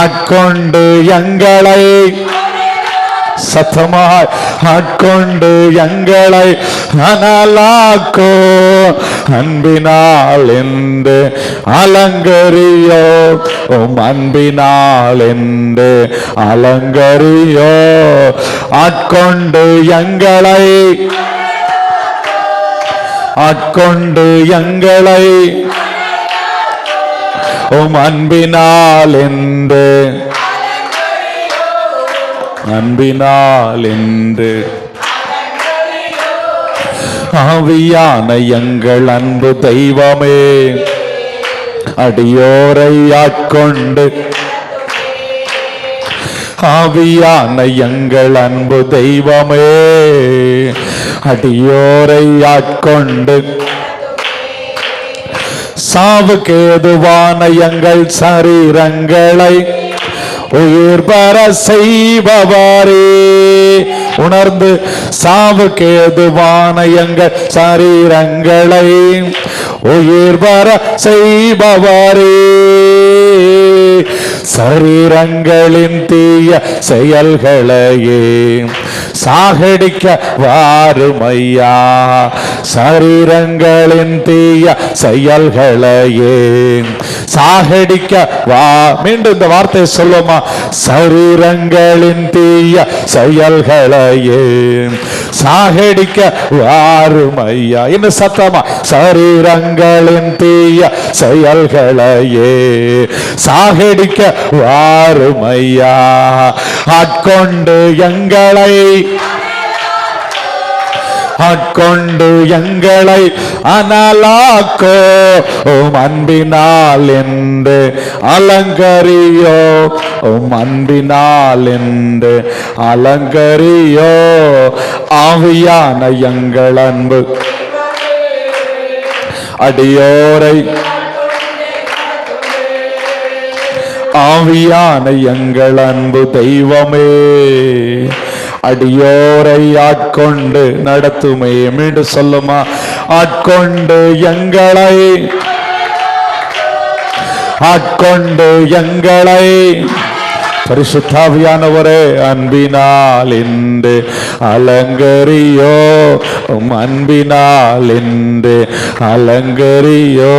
ஆட்கொண்டு எங்களை, சத்தமாய் ஆட்கொண்டு எங்களை அனலாக்கோ, அன்பினால் என்று அலங்கரியோ, அன்பினால் என்று அலங்கரியோ. ஆட்கொண்டு எங்களை, ஆட்கொண்டு எங்களை அன்பினால் என்று, அன்பினால் என்று. ஆவியான எங்கள் அன்பு தெய்வமே, அடியோரை ஆட்கொண்டு, ஆவியான எங்கள் அன்பு தெய்வமே, அடியோரை ஆட்கொண்டு. சாவுக்கு ஏதுவான எங்கள் சரீரங்களை உயிர் பெற செய்பவரே. உணர்ந்து சாவுக்கு ஏதுவான எங்கள் சரீரங்களை உயிர் பெற செய்பவரே. சரீரங்களின் தீய செயல்களையே சாகடிக்க வாருமையா. சரீரங்களின் தீய செயல்களையே சாகடிக்க வா. மீண்டும் இந்த வார்த்தை சொல்லுமா? சரீரங்களின் தீய செயல்களையே சாகடிக்க வாருமையா. இன்னும் சத்தமா, சரீரங்களின் தீய செயல்களையே சாகடிக்க வாருமையா. ஆட்கொண்டு எங்களை, ஆட்கொண்டு எங்களை அனலாக்கோ, அன்பினால் என்று அலங்கரியோ, அன்பினால் என்று அலங்கரியோ. ஆவியான எங்கள் அன்பு அடியோரை ஆவியான எங்கள் அன்பு தெய்வமே, அடியோரை ஆட்கொண்டு நடத்துமே. மீண்டும் சொல்லுமா, ஆட்கொண்டு எங்களை, ஆட்கொண்டு எங்களை. பரிசுத்தாவியானவரே, அன்பினால் இன்று அலங்கரியோ, அன்பினால் இன்று அலங்கரியோ.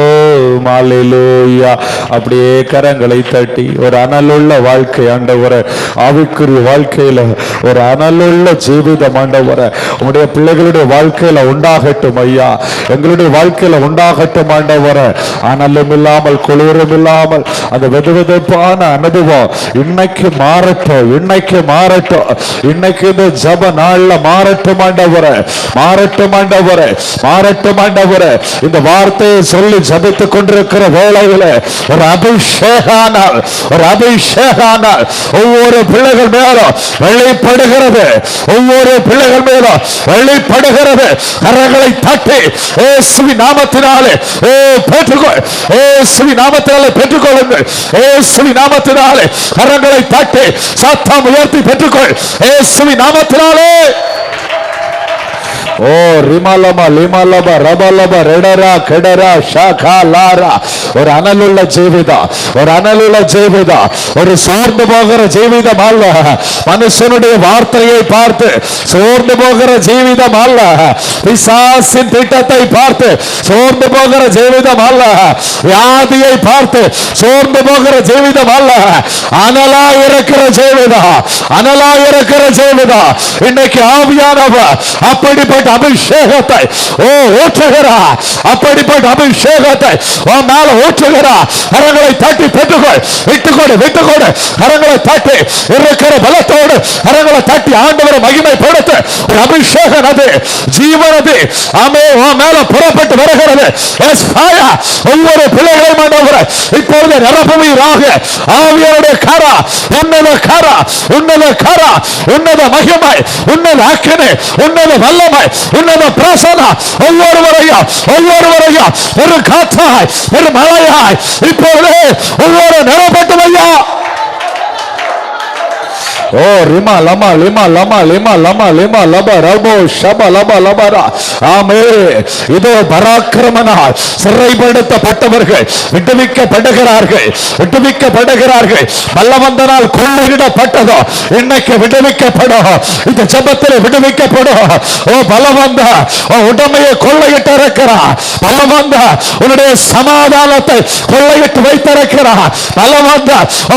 அல்லேலூயா. அப்படியே கரங்களை தட்டி ஒரு அனலுள்ள வாழ்க்கை ஆண்டவரே, ஆவிக்குரிய வாழ்க்கையில ஒரு அனலுள்ள ஜீவிதம் ஆண்டவரே உங்களுடைய பிள்ளைகளுடைய வாழ்க்கையில உண்டாகட்டும் ஐயா, எங்களுடைய வாழ்க்கையில உண்டாகட்டும் ஆண்டவரே. அனலும் இல்லாமல் குளிரும் இல்லாமல் அந்த வெதுவெதுப்பான அனுபவம் இன்னைக்கு மாறட்டும், இன்னைக்கு மாறட்டும், இன்னைக்கு இந்த ஜப நாள்ல மாறட்டும் ஆண்டவரே, மாறட்டும் ஆண்டவரே, மாறட்டும் ஆண்டவரே. இந்த வார்த்தையை சொல்லி ஜபித்துக் கொண்டிருக்கிற வேளையில ஒரு அபிஷேகானால், ஒரு அபிஷேகானால் ஒவ்வொரு பிள்ளைகள் மேலும் வெளிப்படுகிறது, ஒவ்வொரு பிள்ளைகள் மேலும் வெளிப்படுகிறது. கரங்களை தட்டி இயேசுவின் நாமத்தினாலே பெற்றுக்கொள், இயேசுவின் நாமத்தினாலே பெற்றுக்கொள்ளுங்கள், இயேசுவின் நாமத்தினாலே கரங்களை தட்டி சத்தம் உயர்த்தி பெற்றுக்கொள், இயேசுவின் நாமத்தினாலே. ஓ ரிமலமா லிமலபா ரபலபா ரெடரா கெடரா ஷாகா லாரா. ஒரு அனலுள்ள ஜீவிதம், ஒரு அனலுள்ள ஜீவிதம், ஒரு சோர்ந்து போகிற ஜீவிதம் அல்ல. மனுஷனுடைய வார்த்தையை பார்த்து சோர்ந்து போகிற ஜீவிதம் அல்ல. பிசாசின் திட்டத்தை பார்த்து சோர்ந்து போகிற ஜீவிதம் அல்ல. வியாதியை பார்த்து சோர்ந்து போகிற ஜீவிதம் அல்ல. அனலா இருக்கிற ஜீவிதம், அனலா இருக்கிற ஜீவிதம். இன்னைக்கு ஆவியானவர் அப்படிப்பட்ட அபிஷேகத்தை ஊற்றுகிறார், அப்படிப்பட்ட அபிஷேகத்தை மேல ஊற்றுகிறார். கரங்களை தட்டி பெற்றுக்கொள், விட்டுக்கொடு, விட்டுக்கொடு. கரங்களை தட்டி இருக்கிற பலத்தோடு கரங்களை தட்டி ஆண்டவரை மகிமைப்படுத்த ஒரு அபிஷேகம், அது ஜீவன், அது ஆமே மேல புறப்பட்டு வருகிறது. ஒவ்வொரு பிள்ளைகளையும் ஆண்டவரை இப்பொழுது நிரப்புவீராக. ஆவியாருடைய கரா, உன்னத கரா, உன்னத கரா, உன்னத மகிமை, உன்னத அக்கினி, உன்னத வல்லமை, உன்னத பிரசன்னம் ஒவ்வொருவரையும், ஒவ்வொருவரையும் ஒரு காற்றாய், ஒரு மழையாய் இப்பொழுது ஒவ்வொரு நிரப்பட்டும் ஐயா. ஓ ரிமா லமா லிமா லமா லிமா லமா லிமா லபா ரபோ ஷபா லபா லபரா. ஆமே. இதோ பராக்கிரமனால் சிறைப்படுத்தப்பட்டவர்கள் விடுவிக்கப்படுகிறார்கள், விடுவிக்கப்படுகிறார்கள். பல்லவந்தனால் கொள்ளையிடப்பட்டதோ இன்னைக்கு விடுவிக்கப்படும், இந்த ஜபத்தில் விடுவிக்கப்படும். ஓ பலவந்த உடமையை கொள்ளையிட்டு இருக்கிறார், பலவந்த உன்னுடைய சமாதானத்தை கொள்ளையிட்டு வைத்திருக்கிறார், பலவந்த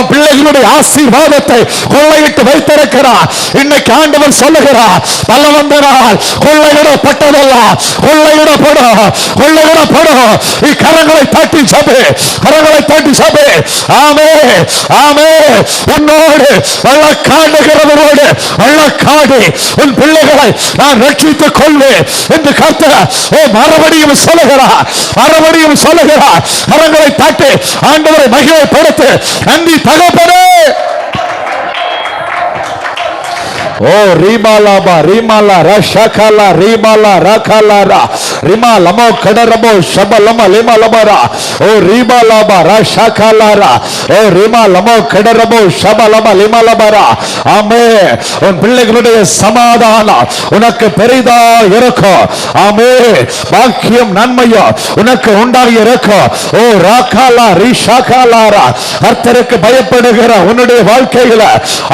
பிள்ளைகளுடைய ஆசீர்வாதத்தை கொள்ளையிட்டு வைத்திருக்கிறார். இன்னைக்கு ஆண்டவர் சொல்லுகிறார், பலவந்தனால் கொள்ளையிடப்பட்டதல்ல, கொள்ளையிடப்படும், கொள்ளையிடப்படும். கரங்களை தட்டி சபை, கரங்களை தட்டி சபை. ஆமே, ஆமே. உன்னோடு வழக்காடுகிறவரோடு வழக்காடி உன் பிள்ளைகளை நான் ரட்சித்துக் கொள்வேன் என்று கர்த்தர் மறுபடியும் சொல்லுகிறார், மறுபடியும் சொல்லுகிறார். கரங்களை தட்டி ஆண்டவரை மகிமைப்படுத்து. நன்றி தகப்பனே. ஓ ரிமாலாபா ரிமாலா ரஷகலா ரிமாலா ரகலாரா ரிமாலமோ கடரமோ ஷபலம லிமலமரா. ஓ ரிமாலாபா ரஷகலாரா. ஓ ரிமாலமோ கடரமோ ஷபலம லிமலமரா. ஆமே. உன் பிள்ளைகளுடைய சமாதானம் உனக்கு பெரிதா இருக்கும். ஆமே. பாக்கியம் நன்மையும் உனக்கு உண்டாகி இருக்கும். ஓ ராகலா ரிஷகலாரா. கர்த்தருக்கு பயப்படுகிற உன்னுடைய வாழ்க்கையில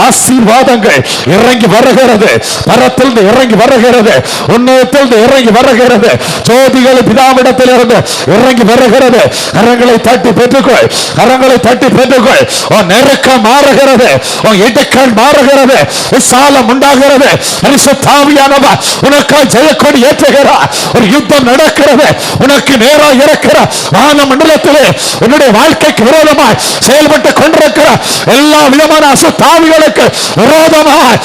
ஆசீர்வாதங்கள் இறங்கி வருகிறது, பரத்திலிருந்து இறங்கி வருகிறது, உன்னதத்திலிருந்து இறங்கி வருகிறது, ஜோதிகள் பிதாவிடத்தில் இருந்து இறங்கி வருகிறது. கரங்களை தட்டி பெற்றுக்கொள், கரங்களை தட்டி பெற்றுக்கொள். உன் நெருக்கம் மாறுகிறது, உன் இடுக்கள் மாறுகிறது, விசாலம் உண்டாகிறது. பரிசுத்தாவியானவர் உனக்காய் ஜெயக்கொடி ஏற்றுகிறார். ஒரு யுத்தம் நடக்கிறது, உனக்கு நேராக இருக்கிற வான மண்டலத்திலே உன்னுடைய வாழ்க்கைக்கு விரோதமாய் செயல்பட்டு கொண்டிருக்கிற எல்லா விதமான அசுத்தாவிகளுக்கு விரோதமாய்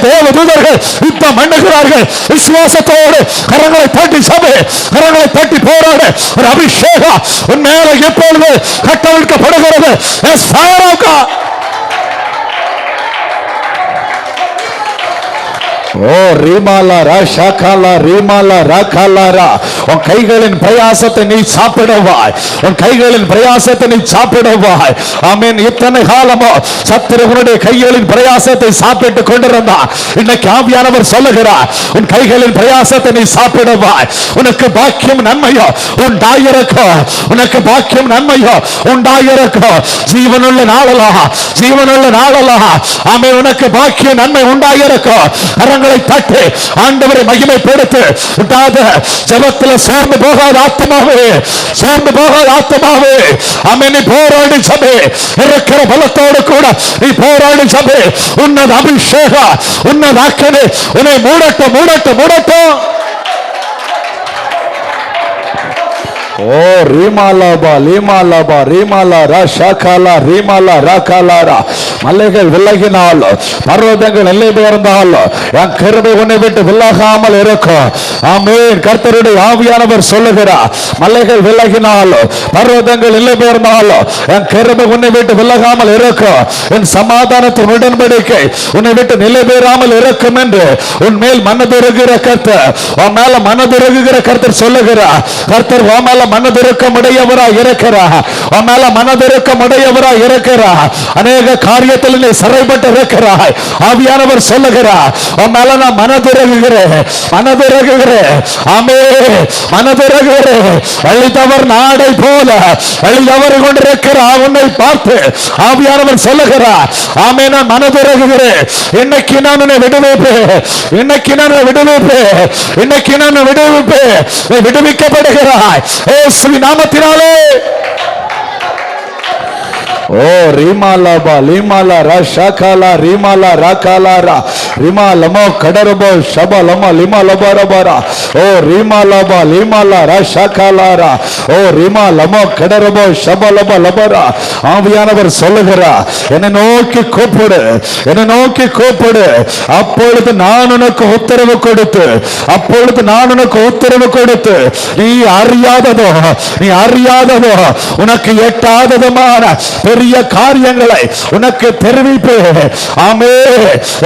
தேவதூதர்கள் யுத்தம் பண்ணுகிறார்கள். விசுவாசத்தோடு கரங்களை தட்டி சபை, கரங்களை தட்டி போராட ஒரு அபிஷேகம் உன் மேல எப்பொழுது கட்டவிழ்க்கப்படுகிறது. ஓ ரீமாலா ராஷாகாலா ரீமாலா ராகாலாரா. உன் கைகளின் பிரயாசத்தை நீ சாப்பிடுவாய். உன் கைகளின் பிரயாசத்தை நீ சாப்பிடுவாய். ஆமென். இத்தனை காலமோ சத்துருவனுடைய கைகளின் பிரயாசத்தை சாப்பிட்டு கொண்டிருந்தான். இன்னைக்கு ஆவியானவர் சொல்லுகிறார், உன் கைகளின் பிரயாசத்தை நீ சாப்பிடுவாய். உனக்கு பாக்கியம் நன்மையோ உண்டாயிருக்கும். உனக்கு பாக்கியம் நன்மையோ உண்டாயிருக்கும். ஜீவனுள்ள நாளலா, ஜீவனுள்ள நாளலா. ஆமென். உனக்கு பாக்கியம் நன்மை உண்டாயிருக்கும். கரங்களை தட்டி ஆண்டவரை மகிமைப்படுத்து. விட்டாத ஜெபத்தில் சோர்ந்து போகாத ஆத்மாவே, சோர்ந்து போகாத ஆத்மாவே. ஆமென். நீ போராடி சபை, இருக்கிற பலத்தோடு கூட நீ போராடி சபை. உன்னத அபிஷேகம், உன்னத அக்கினி உன்னை மூடட்டும், மூடட்டும், மூடட்டும். ஓ ரீமாலாபா லீமாலாபா ரீமாலா ராஷாகாலா ரீமாலா ராகாலாரா. மலைகள் விலகினாலும் பர்வதங்கள் எல்லை பெயர்ந்தாலும் என் கிருபை உன்னை விட்டு விலகாமல் இருக்கும். ஆமென். கர்த்தருடைய ஆவியானவர் சொல்லுகிறார், மலைகள் விலகினாலும் பர்வதங்கள் எல்லை பெயர்ந்தாலும் என் கிருபை உன்னை விட்டு விலகாமல் இருக்கும். என் சமாதானத்தின் உடன்படிக்கை உன்னை விட்டு நிலை பெறாமல் இருக்கும் என்று உன் மேல் மனதுருகிற கர்த்தர், உன் மேல மனதுருகிற கர்த்தர் சொல்லுகிறார். கர்த்தர் உன் மேல மனதிருக்கமுடையவராய் இருக்கிறார். உன் மேல மனதிருக்கமுடையவராய் இருக்கிறார். அநேக காரியத்தில் நீ சிறைப்பட்டு இருக்கிறாய். ஆவியானவர் சொல்லுகிறார், உன் மேல நான் மனதிருக்கிறேன், மனதிருக்கிறேன். ஆமே, மனதிருக்கிறேன். வழித்தவர் நாடை போல வழிதவறு கொண்டிருக்கிறார். உன்னை பார்த்து ஆவியானவர் சொல்லுகிறார், ஆமே நான் மனதிருக்கிறேன். இன்னைக்கு நான் உன்னை விடுவிப்பேன், இன்னைக்கு நான் விடுவிப்பேன், இன்னைக்கு நான் விடுவிப்பேன். விடுவிக்கப்படுகிறாய் இயேசுவின் நாமத்தினாலே. ஓ ரீமாலாபா லீமாலா ராஷாகாலா ரீமாலா ராகாலாரா ரிமாலமோ கடரபோ ஷபலமோ லிமாலபரபரா. ஓ ரீமாலாபா லீமாலா ராஷாகாலாரா. ஓ ரிமாலமோ கடரபோ ஷபலப லபரா. ஆவியானவர் சொல்லுகிறார், என்னை நோக்கி கூப்பிடு, என்னை நோக்கி கூப்பிடு. அப்பொழுது நான் உனக்கு உத்தரவு கொடுத்து, அப்பொழுது நான் உனக்கு உத்தரவு கொடுத்து நீ அறியாததோ, நீ அறியாததோ உனக்கு எட்டாததுமான பெரிய காரியங்களை உனக்கு தெரிவிப்பேன். ஆமே.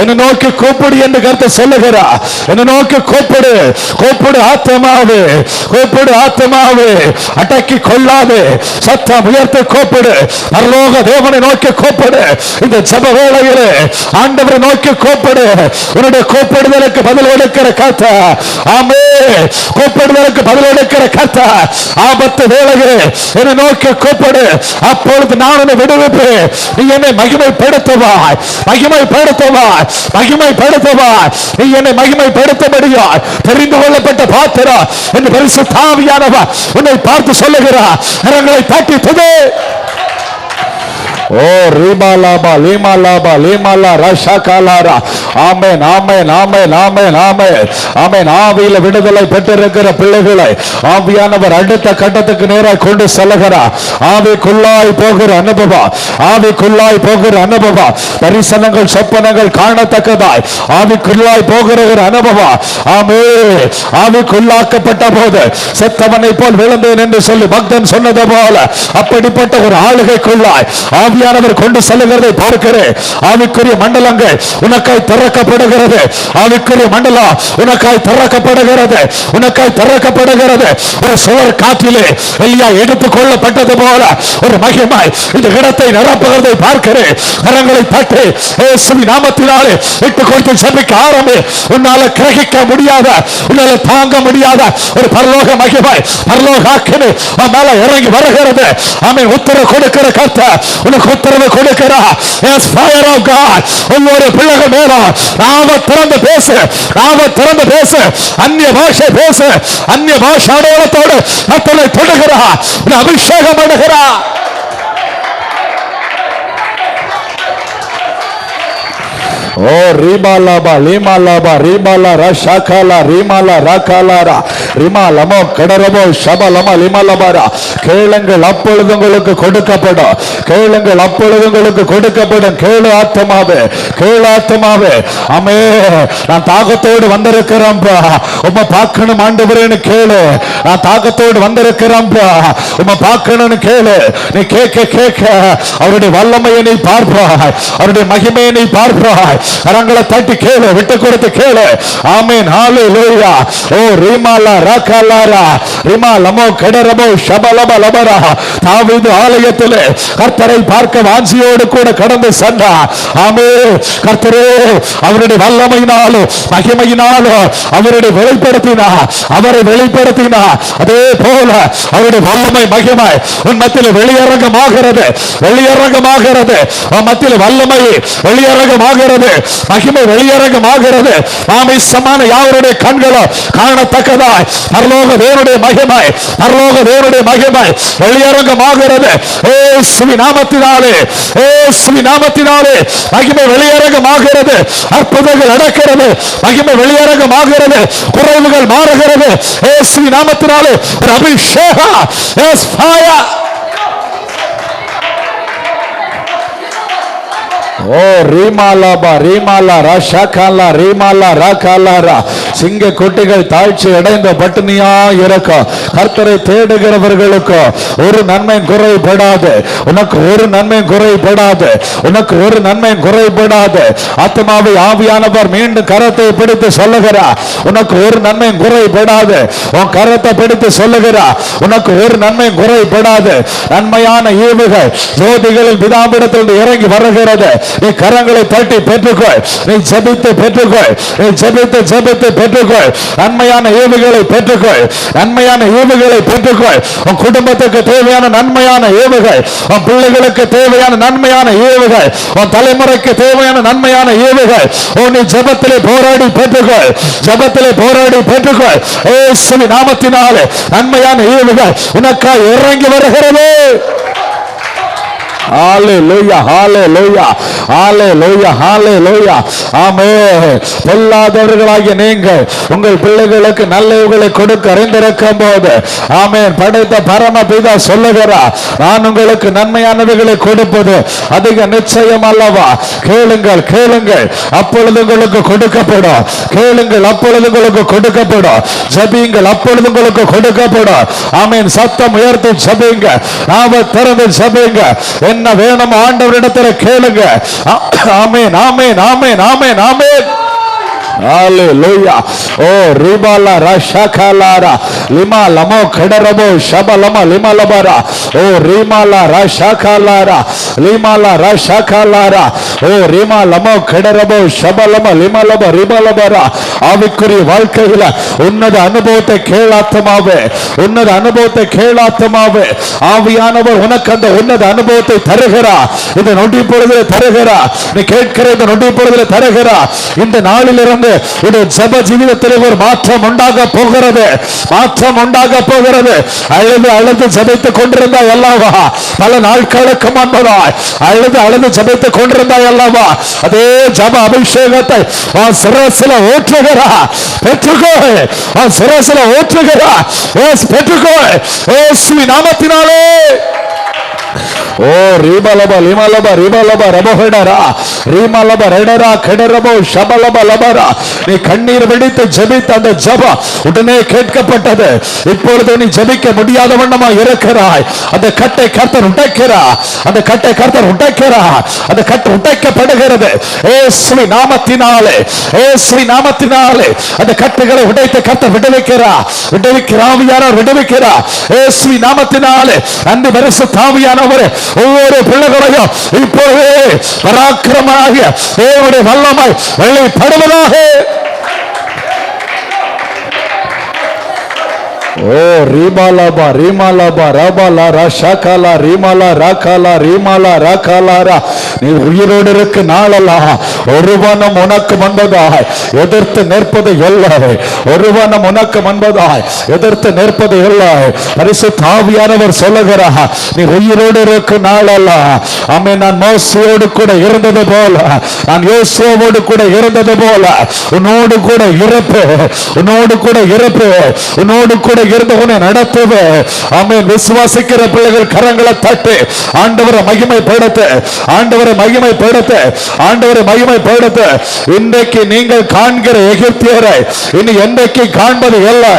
என்னை நோக்கி கூப்பிடு என்று கர்த்தர் சொல்லுகிறார். என்னை நோக்கி கூப்பிடு, கூப்பிடு ஆத்மாவே, கூப்பிடு ஆத்மாவே. அடக்கி கொள்ளாதே, சத்தம் உயர்த்தி கூப்பிடு. பரலோக தேவனை நோக்கி கூப்பிடு. இந்த ஜெப வேளையிலே ஆண்டவரை நோக்கி கூப்பிடு. உன்னுடைய கூப்பிடுதலுக்கு பதில் எடுக்கிற கர்த்தர். ஆமே. கூப்பிடுதலுக்கு பதில் எடுக்கிற கர்த்தர். ஆபத்து வேளையிலே என்னை நோக்கி கூப்பிடு. அப்பொழுது நான் உன்னை விடுவிப்பேன். நீ என்னை மகிமைப்படுத்துவாய், மகிமைப்படுத்துவாய், மகிமைப்படுத்துவாய். நீ என்னை மகிமைப்படுத்தபடியாய் தெரிந்து கொள்ளப்பட்ட பாத்திரம் என்று பரிசுத்த ஆவியானவர் உன்னை பார்த்து சொல்லுகிறார். கரங்களை தட்டி துதி. ஓ ரீமாலாபா லீமாலாபா லீமாலா ராஷாகாலாரா. ஆமென், ஆமென், ஆமென், ஆமென், ஆமென், ஆமென். ஆவியில விடுதலை பெற்றிருக்கிற பிள்ளைகளை ஆவியானவர் அடுத்த கட்டத்துக்கு நேராக கொண்டு செல்லுகிறார். ஆவிக்குள்ளாய் போகிற அனுபவம், ஆவிக்குள்ளாய் போகிற அனுபவம். தரிசனங்கள் சொப்பனங்கள் காணத்தக்கதாய் ஆவிக்குள்ளாய் போகிற ஒரு அனுபவம். ஆமே. ஆவிக்குள்ளாக்கப்பட்ட போது செத்தவனை போல் விழுந்தேன் என்று சொல்லி பக்தன் சொன்னது போல அப்படிப்பட்ட ஒரு ஆளுகைக்குள்ளாய் ஆவியானவர் கொண்டு செல்லுகிறதை பார்க்கிறேன். ஆவிக்குரிய மண்டலங்கள் உனக்காய் திறக்கப்படுகிறது. ஆவிக்குரிய மண்டலம் உனக்காய் திறக்கப்படுகிறது, உனக்காய் திறக்கப்படுகிறது. ஒரு சுவர் காற்றிலே எலியா எடுத்துக் கொள்ளப்பட்டது போல ஒரு மகிமை இந்த இடத்தை நிரப்புகிறதை பார்க்கிறேன். கரங்களை தட்டி இயேசுவின் நாமத்தினாலே விட்டு கொடுத்து ஜெபிக்க ஆரம்பி. உன்னால கிரகிக்க முடியாத, உன்னால தாங்க முடியாத ஒரு பரலோக மகிமை, பரலோக அக்கினி உன் மேல இறங்கி வருகிறது. ஆமென். உத்தரவு கொடுக்கிற கர்த்தர் உனக்கு உத்தரவு கொடுக்கிறார். Yes, fire of God. ஒவ்வொரு பிள்ளைகள் மேல நாம திறந்து பேசு, நாம திறந்து பேசு. அந்நிய பாஷை பேசு. அந்நிய பாஷை அடையாளத்தோடு கர்த்தரை தொடுகிறார், அபிஷேகம் பண்ணுகிறார். ஓ ரீமாலாபா லீமாலாபா ரீமாலா ராஷாகாலா ரீமாலா ராகாலாரா ரிமாலமோ கடரபோ ஷபலமோ லிமாலபாரா. கேளுங்கள் அப்பொழுது உங்களுக்கு கொடுக்கப்படும், கேளுங்கள் அப்பொழுது உங்களுக்கு கொடுக்கப்படும். கேளு ஆத்மாவே, கேளு ஆத்மாவே. ஆமே. நான் தாகத்தோடு வந்திருக்கிறேன்பா, உம்மை பார்க்கணும் ஆண்டவரேன்னு கேளு. நான் தாகத்தோடு வந்திருக்கிறேன்பா, உம்மை பார்க்கணும்னு கேளு. நீ கேட்க கேட்க அவருடைய வல்லமையை நீ பார்ப்பாய், அவருடைய மகிமையை நீ பார்ப்பாய். கரங்களை தட்டி கேளு, விட்டு கொடுத்து கேளு. ஆமென். ஹalleluya. ஓ ரிமாலா ராகாலாரா ரிமா லமோ கடரபோ ஷபலப லபரா. தாவீது ஆலயத்திலே கர்த்தரை பார்க்க வாஞ்சியோடு கூட கடந்து சென்றார். ஆமென். கர்த்தரே அவருடைய வல்லமையினாலும் மகிமையினாலும் அவருடைய வெளிப்படுத்தினார், அவரை வெளிப்படுத்தினார். அதே போல அவருடைய வல்லமை மகிமை உன் மத்தியில் வெளியரங்கமாகிறது, வெளியரங்கமாகிறது. உன் மத்தியில் வல்லமை வெளியரங்கமாகிறது, மகிமை வெளியரங்கமாகிறது. மாமிசமான யாவருடைய கண்களோ காணத்தக்கதாய் பரலோக தேவனுடைய மகிமை, பரலோக தேவனுடைய மகிமை வெளியரங்கமாகிறது. இயேசுவின் நாமத்தினாலே, இயேசுவின் நாமத்தினாலே மகிமை வெளியரங்கமாகிறது. அற்புதங்கள் நடக்கிறது, மகிமை வெளியரங்கமாகிறது, குறைவுகள் மாறுகிறது. இயேசுவின் நாமத்தினாலே ஒரு அபிஷேகம். Yes fire. ஓ ரீமாலாபா ரீமாலா ராஷாகாலா ரீமாலா ராகாலாரா. சிங்க குட்டிகள் தாழ்ச்சி அடைந்த பட்டினியா இருக்கும். கர்த்தரை தேடுகிறவர்களுக்கு ஒரு நன்மை குறைபடாது, உனக்கு ஒரு நன்மை குறைபடாது, உனக்கு ஒரு நன்மை குறைபடாது. ஆத்மாவை ஆவியானவர் மீண்டும் கரத்தை பிடித்து சொல்லுகிறார், உனக்கு ஒரு நன்மை குறைபடாது. உன் கரத்தை பிடித்து சொல்லுகிறார், உனக்கு ஒரு நன்மை குறைபடாது. நன்மையான ஈவுகள் ஜோதிகளில் பிதாபிடத்தில் இறங்கி வருகிறது. நீ கரங்களை தட்டி பெற்றுக்கொள், நீ ஜெபித்து பெற்றுக்கொள், நீ ஜெபித்து ஜெபித்து பெற்றுக்கொள். நன்மையான ஈவுகளை பெற்றுக்கொள், நன்மையான ஈவுகளை பெற்றுக்கொள். உன் குடும்பத்துக்கு தேவையான நன்மையான ஈவுகள், உன் பிள்ளைகளுக்கு தேவையான நன்மையான ஈவுகள், உன் தலைமுறைக்கு தேவையான நன்மையான ஈவுகள் நீ ஜெபத்திலே போராடி பெற்றுக்கொள், ஜெபத்திலே போராடி பெற்றுக்கொள். இயேசுவின் நாமத்தினாலே நன்மையான ஈவுகள் உனக்காய் இறங்கி வருகிறது. ஹalleluya hallelujah hallelujah hallelujah. ஆமென். பொல்லாதவர்களாகிய நீங்கள் உங்கள் பிள்ளைகளுக்கு நல்லவைகளை கொடுக்க அறிந்திருக்கும் போது, ஆமென், படைத்த பரமபிதா சொல்லுகிறார், நான் உங்களுக்கு நன்மையானவைகளை கொடுப்பது அதிக நிச்சயம் அல்லவா. கேளுங்கள் கேளுங்கள் அப்பொழுது உங்களுக்கு கொடுக்கப்படும், கேளுங்கள் அப்பொழுது உங்களுக்கு கொடுக்கப்படும், ஜெபியுங்கள் அப்பொழுது உங்களுக்கு கொடுக்கப்படும். ஆமென். சத்தம் உயர்த்தி ஜெபியுங்க, நாம திறந்து ஜெபியுங்க. என்ன வேணும் ஆண்டவரிடத்தில் கேளுங்க. ஆமென் ஆமென் ஆமென் ஆமென் ஆமென். ஹalleluya. ஓ ரிபாலா ராஷாகாலாரா லிமா லமோ கடரபோ ஷபலமா லிமா லபரா. ஓ ரிமாலா ராஷாகாலாரா லிமாலா ராஷாகாலாரா. ஓ ரிமா லமோ கடரபோ ஷபலமா லிமா லப ரிமா லபரா. ஆவிக்குரிய வாழ்க்கையில உன்னத அனுபவத்தை கேளாத்தமாவே, உன்னத அனுபவத்தை கேளாத்தமாவே ஆவியானவர் உனக்கு அந்த உன்னத அனுபவத்தை தருகிறார். இந்த நொடி பொழுதில் தருகிறார். நீ கேட்கிற இந்த நொடி பொழுதில் தருகிறார். இந்த நாளிலிருந்து ஜப ஜீவிதத்தில் ஒரு மாற்றம் உண்டாக போகிறது, மாற்றம் உண்டாக போகிறது. அழுது அழுது ஜபித்துக் கொண்டிருந்தாய் அல்லவா, பல நாட்களுக்கு முன்பதாய் அழுது அழுது ஜபித்துக் கொண்டிருந்தாய் அல்லவா, அதே ஜப அபிஷேகத்தை சிரசில ஊற்றுகிறா. பெற்றுக்கோ, சிரசில ஊற்றுகிறா. பெற்றுக்கோ இயேசுவின் நாமத்தினாலே. ஓ ரிபலப லிமலப ரிபலப ரபஹடரா ரிமலப ரெடரா கெடரபோ ஷபலப லபரா. நீ கண்ணீர் வெடித்து ஜெபித்த அந்த ஜெபம் உடனே கேட்கப்பட்டது. இப்பொழுது நீ ஜெபிக்க முடியாத வண்ணமா இருக்கிறாய். அந்த கட்டை கர்த்தர் உடைக்கிறார், அந்த கட்டை கர்த்தர் உடைக்கிறார், அந்த கட்டை உடைக்கப்படுகிறது இயேசுவின் நாமத்தினாலே, இயேசுவின் நாமத்தினாலே. அந்த கட்டுகளை உடைத்து கர்த்தர் விடுவிக்கிறார், விடுவிக்கிறார், ஆவியானவர் விடுவிக்கிறார் இயேசுவின் நாமத்தினாலே. அன்பு பரிசுத்த ஆவியானவரே, ஒவ்வொரு பிள்ளைகளையும் இப்பொழுதே பராக்கிரமமாக தேவனுடைய வல்லமை வெளிப்படுவதாக. ஓ ரிமாலபா ரிமாலபா ரபாலா ராஷாகாலா ரிமாலா ராகாலா ரிமாலா ராகாலாரா. நீ உயிரோடு இருக்கு நாளெல்லாம் ஒருவனும் உனக்கு முன்பதாய் எதிர்த்து நிற்பது இல்லை, ஒருவனும் உனக்கு முன்பதாய் எதிர்த்து நிற்பது இல்லை. பரிசுத்த ஆவியானவர் சொல்லுகிறார், நீ உயிரோடு இருக்கு நாளெல்லாம். ஆமென். நான் மோசேயோடு கூட இருந்தது போல, நான் யோசுவாவோடு கூட இருந்தது போல உன்னோடு கூட இருப்பு, உன்னோடு கூட இருப்பு, உன்னோடு கூட இருந்து உன்னை நடத்துவே. ஆமென். விசுவாசிக்கிற பிள்ளைகள் கரங்களை தட்டி ஆண்டவரை மகிமைப்படுத்த, ஆண்டவரை மகிமைப்படுத்த, ஆண்டவரை மகிமைப்படுத்த. இன்றைக்கு நீங்கள் காண்கிற எகிப்தியரை இனி என்றைக்கு காண்பது இல்லை,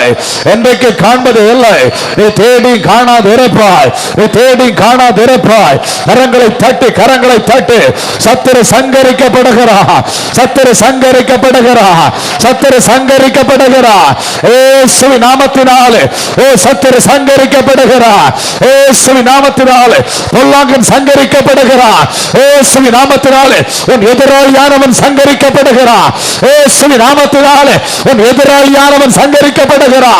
என்றைக்கு காண்பது இல்லை. நீ தேடி காணாதிருப்பாய், நீ தேடி காணாதிருப்பாய். கரங்களை தட்டி, கரங்களை தட்டி. சத்துரு சங்கரிக்கப்படுகிறா, சத்துரு சங்கரிக்கப்படுகிறா, சத்துரு சங்கரிக்கப்படுகிறா. இயேசுவின் நாமத்தினாலே ஓ சத்துரு சங்கரிக்கப்படுகிறா. இயேசுவின் நாமத்தினாலே பொல்லாங்கன் சங்கரிக்கப்படுகிறா. இயேசுவின் நாமத்தினாலே உன் எதிராளியானவன் சங்கரிக்கப்படுகிறா. இயேசுவின் நாமத்தினாலே உன் எதிராளியானவன் சங்கரிக்கப்படுகிறா.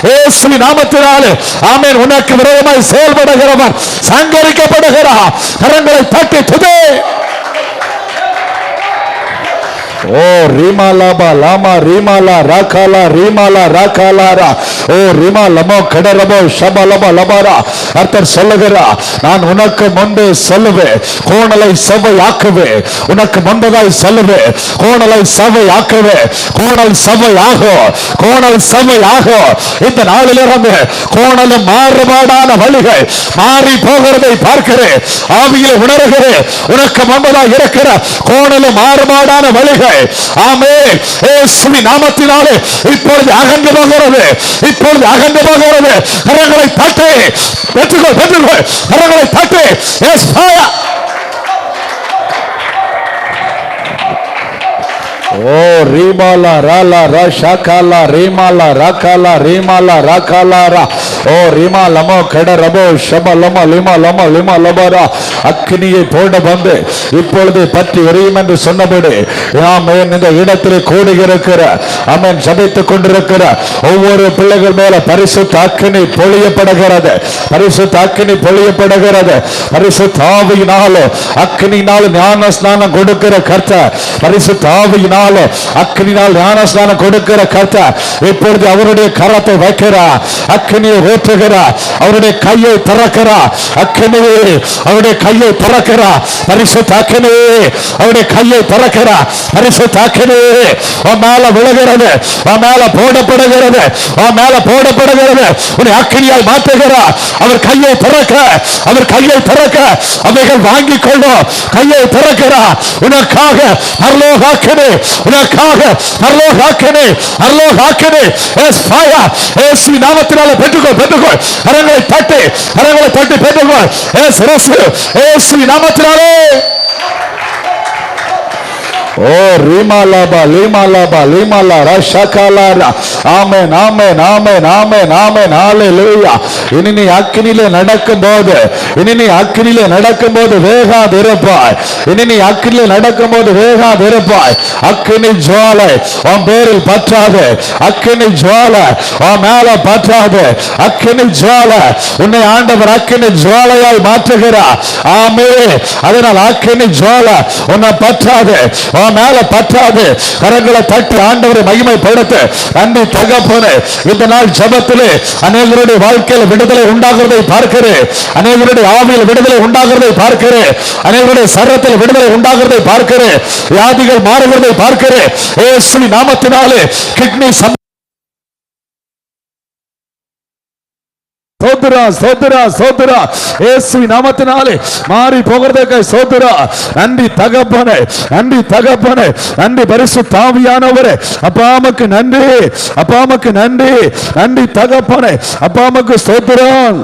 இயேசுவின் நாமத்தினாலே ஆமென் உனக்கு விரோதமாய் செயல்படுகிறவன் சங்கரிக்கப்படுகிறா. கரங்களை தட்டி துதி. ஓ ரிமாலாபா லாமா ரிமாலா ராகாலா ரிமாலா ராகாலாரா ஓ ரிமா லமோ கடரபோ ஷபலபா லபாரா. கர்த்தர் சொல்லுகிறார், நான் உனக்கு முன்பே சொல்லுவேன், கோணலை செவ்வையாக்குவே. உனக்கு முன்பதாய் சொல்லுவேன், கோணலை செவ்வையாக்குவே. கோணல் செவ்வையாகும், கோணல் செவ்வையாகும். இந்த நாளிலிருந்து கோணலும் மாறுபாடான வழிகள் மாறி போகிறதை பார்க்கிறேன், ஆவியில் உணர்கிறேன். உனக்கு முன்பதாய் இருக்கிற கோணலும் மாறுபாடான வழிகள் ஆமென் இயேசுவின் நாமத்தினாலே இப்பொழுது அகன்று போகிறது, இப்பொழுது அகன்று போகிறது. கரங்களை தட்டி பெற்றுக்கொள், பெற்றுக்கொள். கரங்களை தட்டி. Yes fire. ஓ ரீமாலா ராலா ராஷாகாலா ரீமாலா ராகாலா ரீமாலா ராகாலாரா ஓ ரிமா லமோ கடரபோ ஷப லம லிமா லம லிமா லபரா. அக்னியை போட வந்து இப்பொழுது பற்றி எரியும் என்று சொன்னபடி ஆமென் இந்த இடத்திலே கூடியிருக்கிற ஆமென் ஜெபித்துக் கொண்டிருக்கிற ஒவ்வொரு பிள்ளைகள் மேல பரிசுத்த அக்னி பொழியப்படுகிறது, பரிசுத்த அக்னி பொழியப்படுகிறது. பரிசுத்த ஆவியினாலே அக்னியினால் ஞான ஸ்நானம் கொடுக்கிற கர்த்தர், பரிசுத்த ஆவியினால் அக்னியினால் ஞான ஸ்நானம் கொடுக்கிற கர்த்தர் இப்பொழுது அவருடைய கரத்தை வைக்கிறார், அக்னியை ஊற்றுகிறார், அவருடைய கையை திறக்கிறார். அக்னியே அவருடைய கையை திறக்கிறார். பரிசுத்த அக்னியே அவருடைய கையை திறக்கிறார். பரிசுத்த அக்னியே உன் மேல விழுகிறது, உன் மேல போடப்படுகிறது, உன் மேல போடப்படுகிறது. உன்னை அக்னியால் மாற்றுகிறார். அவர் கையை திறக்க, அவர் கையை திறக்க அவைகள் வாங்கிக் கொள்ளும். கையை திறக்கிறார் உனக்காக. பரலோக அக்னி உனக்காக, பரலோக அக்னி, பரலோக அக்னி. Yes fire. இயேசுவின் நாமத்தினாலே பெற்றுக்கொள், பெற்றுக்கொள். கரங்களை தட்டி, கரங்களை தட்டி பெற்றுக்கொள். எஸ் ரசு இயேசுவின் நாமத்தினாலே. ஓ ரிமாலாபா லிமாலாபா லிமாலா ரஷகாலாரா. ஆமென் ஆமென் ஆமென் ஆமென் ஆமென் ஹalleluya. இனி நீ அக்கினியிலே நடக்கும்போது, இனி நீ அக்கினியிலே நடக்கும்போது வேகாதிருப்பாய். இனி நீ அக்கினியிலே நடக்கும்போது வேகாதிருப்பாய். அக்கினி ஜுவாலை உன் பேரில் பற்றாது, அக்கினி ஜுவாலை உன் மேல பற்றாது. அக்கினி ஜுவாலை உன்னை ஆண்டவர் அக்கினி ஜுவாலையாய் மாற்றுகிறார். ஆமென். அதனால் அக்கினி ஜுவாலை உன்னை பற்றாது, மேல பற்றாது. கரங்களை தட்டி ஆண்டவரை மகிமைப்படுத்த. நன்றி தகப்பனே. இந்த நாள் ஜெபத்திலே அநேகருடைய வாழ்க்கையில் விடுதலை உண்டாகிறதை பார்க்கிறேன், அநேகருடைய ஆவியில் விடுதலை உண்டாகிறதை பார்க்கிறேன், அநேகருடைய சரீரத்தில் விடுதலை உண்டாகிறதை பார்க்கிறேன், வியாதிகள் மாறுகிறதை பார்க்கிறேன். இயேசுவின் நாமத்தினாலே கிட்னி சோதரா சோதரா சோதரா இயேசுவின் நாமத்தினாலே மாறி போகிறதற்கு சோதரா. நன்றி தகப்பனே, நன்றி தகப்பனே, நன்றி பரிசுத்த ஆவியானவரே. அப்பாவுக்கு நன்றி, அப்பாவுக்கு நன்றி, நன்றி தகப்பனே. அப்பாவுக்கு ஸ்தோத்திரம்,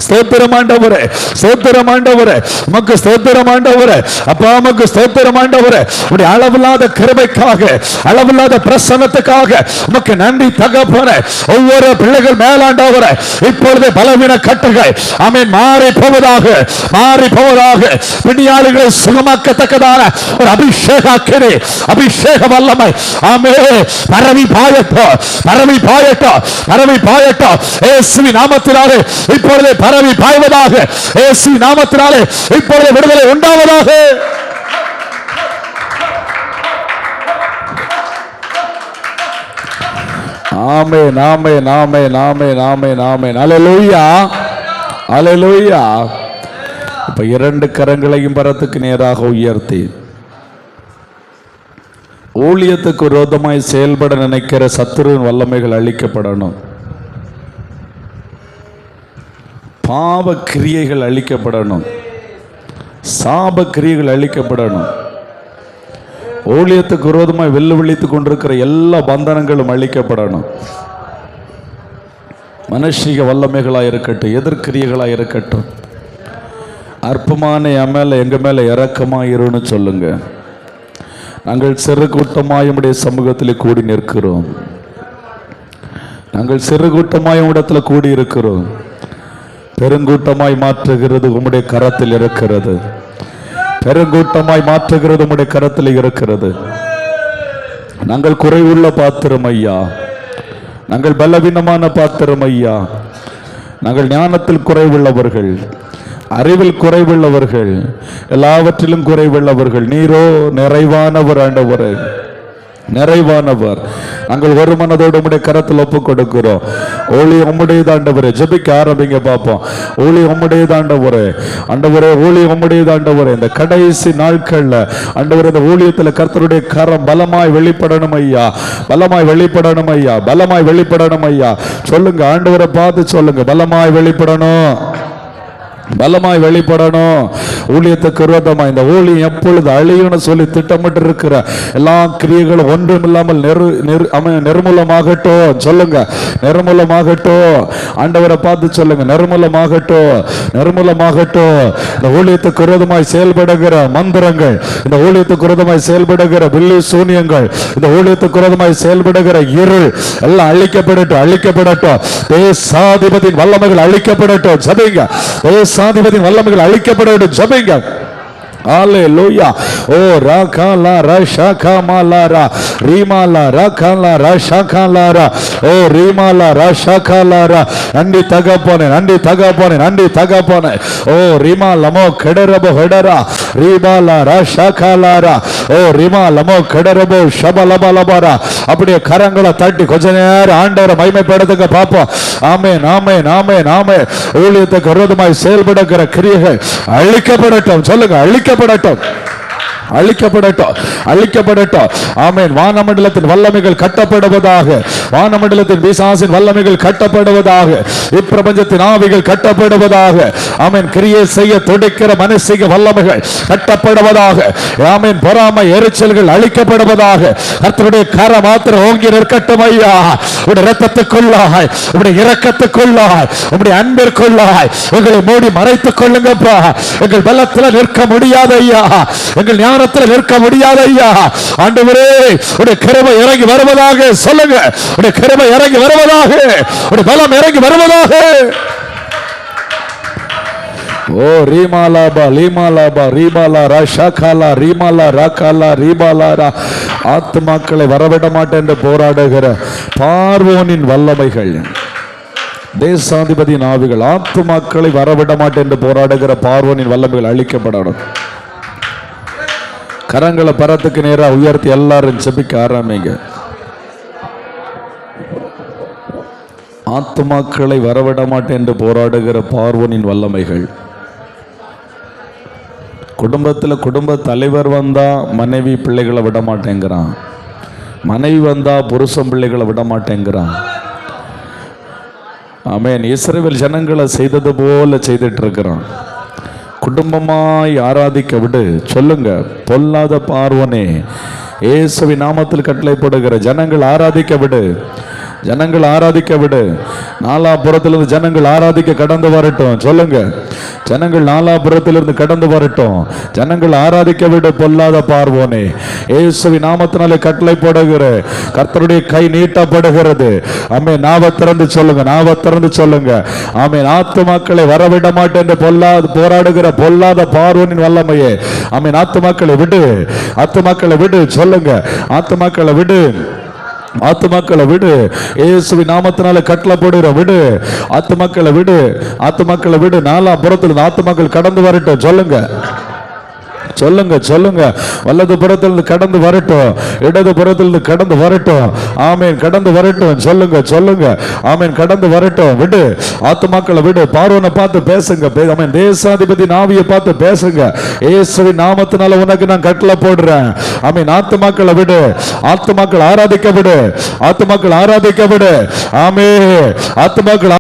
ஸ்தோத்திரம் ஆண்டவரே, ஸ்தோத்திரம் ஆண்டவரே, உமக்கு ஸ்தோத்திரம் ஆண்டவரே. அப்பா உமக்கு ஸ்தோத்திரம் ஆண்டவரே. உடைய அளவில்லாத கிருபைக்காக, அளவில்லாத பிரசன்னத்துக்காக உமக்கு நன்றி தகப்பனே. ஒவ்வொரு பிள்ளைகள் மேலாண்டவரே இப்பொழுது பலவீன கட்டுகள் ஆமென் மாறி போவதாக, மாறி போவதாக. பிணியாளிகளை சுகமாக்கத்தக்கதான ஒரு அபிஷேக அக்கினி, அபிஷேக வல்லமை ஆமென் பரவி பாயட்டும், பரவி பாயட்டும், பரவி பாயட்டும். இயேசுவின் நாமத்தினாலே இப்பொழுது பரவி பாய்வதாக. இயேசுவின் நாமத்தினாலே இப்பொழுது விடுதலை உண்டாவதாக. ஆமென் ஆமென் ஆமென் ஆமென் ஆமென் ஆமென். அல்லேலூயா, அல்லேலூயா. இப்ப இரண்டு கரங்களையும் பரத்துக்கு நேராக உயர்த்தி ஊழியத்துக்கு விரோதமாய் செயல்பட நினைக்கிற சத்துருவின் வல்லமைகள் அழிக்கப்படணும். பாவ கிரியைகள் அழிக்கப்படணும், சாப கிரியைகள் அழிக்கப்படணும். ஊழியத்துக்கு விரோதமாய் வெள்ளு விழித்துக் கொண்டிருக்கிற எல்லா பந்தனங்களும் அழிக்கப்படணும். மனுஷிக வல்லமைகளாக இருக்கட்டும், எதிர்கிரியைகளாக இருக்கட்டும், அற்பமான என் மேலே எங்கள் மேலே இறக்கமாயிருன்னு சொல்லுங்க. நாங்கள் சிறு கூட்டமாய் உம்முடைய சமூகத்தில் கூடி நிற்கிறோம். நாங்கள் சிறு கூட்டமாய் உம்மிடத்தில் கூடி இருக்கிறோம். பெருங்கூட்டமாய் மாற்றுகிறது உம்முடைய கரத்தில் இருக்கிறது. பெருங்கூட்டமாய் மாற்றுகிறது உம்முடைய கரத்தில் இருக்கிறது. நாங்கள் குறைவுள்ள பாத்திரம் ஐயா, நாங்கள் பலவீனமான பாத்திரம் ஐயா. நாங்கள் ஞானத்தில் குறைவுள்ளவர்கள், அறிவில் குறைவுள்ளவர்கள், எல்லாவற்றிலும் குறைவுள்ளவர்கள். நீரோ நிறைவானவர் ஆண்டவரே, நிறைவானவர். நாங்கள் ஒரு மனதோடு உம்முடைய கரத்தில் ஒப்பு கொடுக்கிறோம். ஊழி உம்முடையது ஆண்டவரே. ஜெபிக்க ஆரம்பிங்க பார்ப்போம். ஊழி உம்முடையது ஆண்டவரே, ஆண்டவரே ஊழி உம்முடையது ஆண்டவரே. இந்த கடைசி நாட்கள்ல ஆண்டவரே இந்த ஊழியத்தில் கர்த்தருடைய கரம் பலமாய் வெளிப்படணும் ஐயா, பலமாய் வெளிப்படணும் ஐயா, பலமாய் வெளிப்படணும் ஐயா. சொல்லுங்க, ஆண்டவரை பார்த்து சொல்லுங்க, பலமாய் வெளிப்படணும், பலமாய் வெளிப்படணும். ஊழியத்துக்கு விரோதமா இந்த ஊழியம் எப்பொழுது அழியும்னு சொல்லி திட்டமிட்டு இருக்கிற எல்லா கிரியைகளும் ஒன்றும் இல்லாமல் நிர்மூலமாகட்டும். சொல்லுங்க, நிர்மூலமாகட்டும். ஆண்டவரை பார்த்து சொல்லுங்க, நிர்மூலமாகட்டும், நிர்மூலமாகட்டும். இந்த ஊழியத்துக்கு விரோதமாய் செயல்படுகிற மந்திரங்கள், இந்த ஊழியத்துக்கு விரோதமாய் செயல்படுகிற பில்லி சூனியங்கள், இந்த ஊழியத்துக்கு விரோதமாய் செயல்படுகிற இருள் எல்லாம் அழிக்கப்படட்டும், அழிக்கப்படட்டும். தேசாதிபதியின் வல்லமைகள் அழிக்கப்படட்டும். ஜெபிங்க, தேசாதிபதியின் வல்லமைகள் அழிக்கப்படட்டும். ஜெபிங்க. ஹalleluya. ஓ ராகாலா ரஷகாமாலாரா ரீமாலா ராகாலா ரஷகாலாரா ஓ ரீமாலா ரஷகாலாரா. நன்றி தகப்பனே, நன்றி தகப்பனே, நன்றி தகப்பனே. ஓ ரீமாலமோ கெடரபோ ஹெடரா ரீமாலா ரஷகாலாரா ஓ ரீமாலமோ கெடரபோ ஷபலபலபரா. அப்படியே கரங்களை தட்டி கொஞ்ச நேரம் ஆண்டவரை மகிமைப்படுத்துங்க பார்ப்போம். ஆமென், ஆமென், ஆமென், ஆமென். ஊழியத்துக்கு விரோதமாய் செயல்படுகிற கிரியைகள் அழிக்கப்படட்டும். சொல்லுங்க, அழிக்கப்படட்டும், அழிக்கப்படட்டும், அழிக்கப்படட்டும். ஆமென். வானமண்டலத்தின் வல்லமைகள் கட்டப்படுவதாக, வானமண்டலத்தின் பிசாசின் வல்லமைகள் கட்டப்படுவதாக, இப்பிரபஞ்சத்தின் ஆவிகள் கட்டப்படுவதாக. ஆமென். கிரியை செய்ய துடிக்கிற மனுஷிக வல்லமைகள் கட்டப்படுவதாக. ஆமென். பொறாமை எரிச்சல்கள் அழிக்கப்படுவதாக. கர்த்தருடைய கர மாத்திரம் ஓங்கி நிற்கட்டும் ஐயா. உடைய இரத்தத்துக்குள்ளாய், உடைய இரக்கத்துக்குள்ளாய், உடைய அன்பிற்குள்ளாய் எங்களை மூடி மறைத்துக் கொள்ளுங்கப்பா. எங்கள் பலத்தில் நிற்க முடியாத ஐயா, எங்கள் ஞானத்தில் நிற்க முடியாத ஐயா. ஆண்டவரே உடைய கிருபை இறங்கி வருவதாக. சொல்லுங்க, உடைய கிருபை இறங்கி வருவதாக, உடைய பலம் இறங்கி வருவதாக. ஓ ரீமாலாபா லீமாலாபா ரீபாலா ராஷாகாலா ரீமாலா ராகாலா ரீபாலாரா. ஆத்துமாக்களை வரவிட மாட்டேன் என்று போராடுகிற பார்வோனின் வல்லமைகள், தேசாதிபதியின் ஆவிகள், ஆத்துமாக்களை வரவிட மாட்டேன் என்று போராடுகிற பார்வோனின் வல்லமைகள் அழிக்கப்படணும். கரங்களை பரத்துக்கு நேராக உயர்த்தி எல்லாரும் ஜெபிக்க ஆரம்பிங்க. ஆத்துமாக்களை வரவிட மாட்டேன் என்று போராடுகிற பார்வோனின் வல்லமைகள். குடும்பத்தில் குடும்ப தலைவர் வந்தா மனைவி பிள்ளைகளை விட மாட்டேங்கிறான், மனைவி வந்தா புருஷன் பிள்ளைகளை விட மாட்டேங்கிறான். ஆமென். இஸ்ரவேல் ஜனங்களை செய்தது போல செய்துட்டு இருக்கிறான். குடும்பமாய் ஆராதிக்க விடு. சொல்லுங்க, பொல்லாத பார்வோனே, இயேசுவின் நாமத்தில் கட்டளை போடுகிற ஜனங்கள் ஆராதிக்க விடு, ஜனங்கள் ஆராதிக்க விடு. நாலாபுரத்திலிருந்து ஜனங்கள் ஆராதிக்க கடந்து வரட்டும். சொல்லுங்க, ஜனங்கள் நாலாபுரத்திலிருந்து கடந்து வரட்டும். ஜனங்கள் ஆராதிக்க விடு. பொல்லாத பார்வோனே, இயேசுவின் நாமத்தினாலே கட்டளை போடுகிற கர்த்தருடைய கை நீட்டப்படுகிறது. ஆமென். நாவை திறந்து சொல்லுங்க, நாவை திறந்து சொல்லுங்க. ஆமென். ஆத்துமாக்களை வரவிட மாட்டேன் என்று போராடுகிற பொல்லாத பார்வோனின் வல்லமையே. ஆமென். ஆத்துமாக்களை விடு, ஆத்துமாக்களை விடு. சொல்லுங்க, ஆத்துமாக்களை விடு, ஆத்துமாக்களை விடு. இயேசுவின் நாமத்தினால கட்டளை போடுகிற விடு. ஆத்துமாக்களை விடு, ஆத்துமாக்களை விடு. நாலாபுரத்தில் ஆத்துமாக்கள் கடந்து வரட்டும். சொல்லுங்க, சொல்லுங்க, சொல்லுங்க. வலது புறத்திலிருந்து கடந்து வரட்டும், இடது புறத்திலிருந்து கடந்து வரட்டும். ஆமேன். கடந்து வரட்டும். சொல்லுங்க, சொல்லுங்க. ஆமேன். கடந்து வரட்டும். விடு, ஆத்துமாக்களை விடு. பார்வோனை பார்த்து பேசுங்க. ஆமேன். தேசாதிபதி ஆவியை பார்த்து பேசுங்க. இயேசுவின் நாமத்தினால உனக்கு நான் கட்டளை போடுறேன். ஆமேன். ஆத்துமாக்களை விடு, ஆத்துமாக்கள் ஆராதிக்க விடு, ஆத்துமாக்கள் ஆராதிக்க விடு. ஆமென். ஆத்துமாக்கள்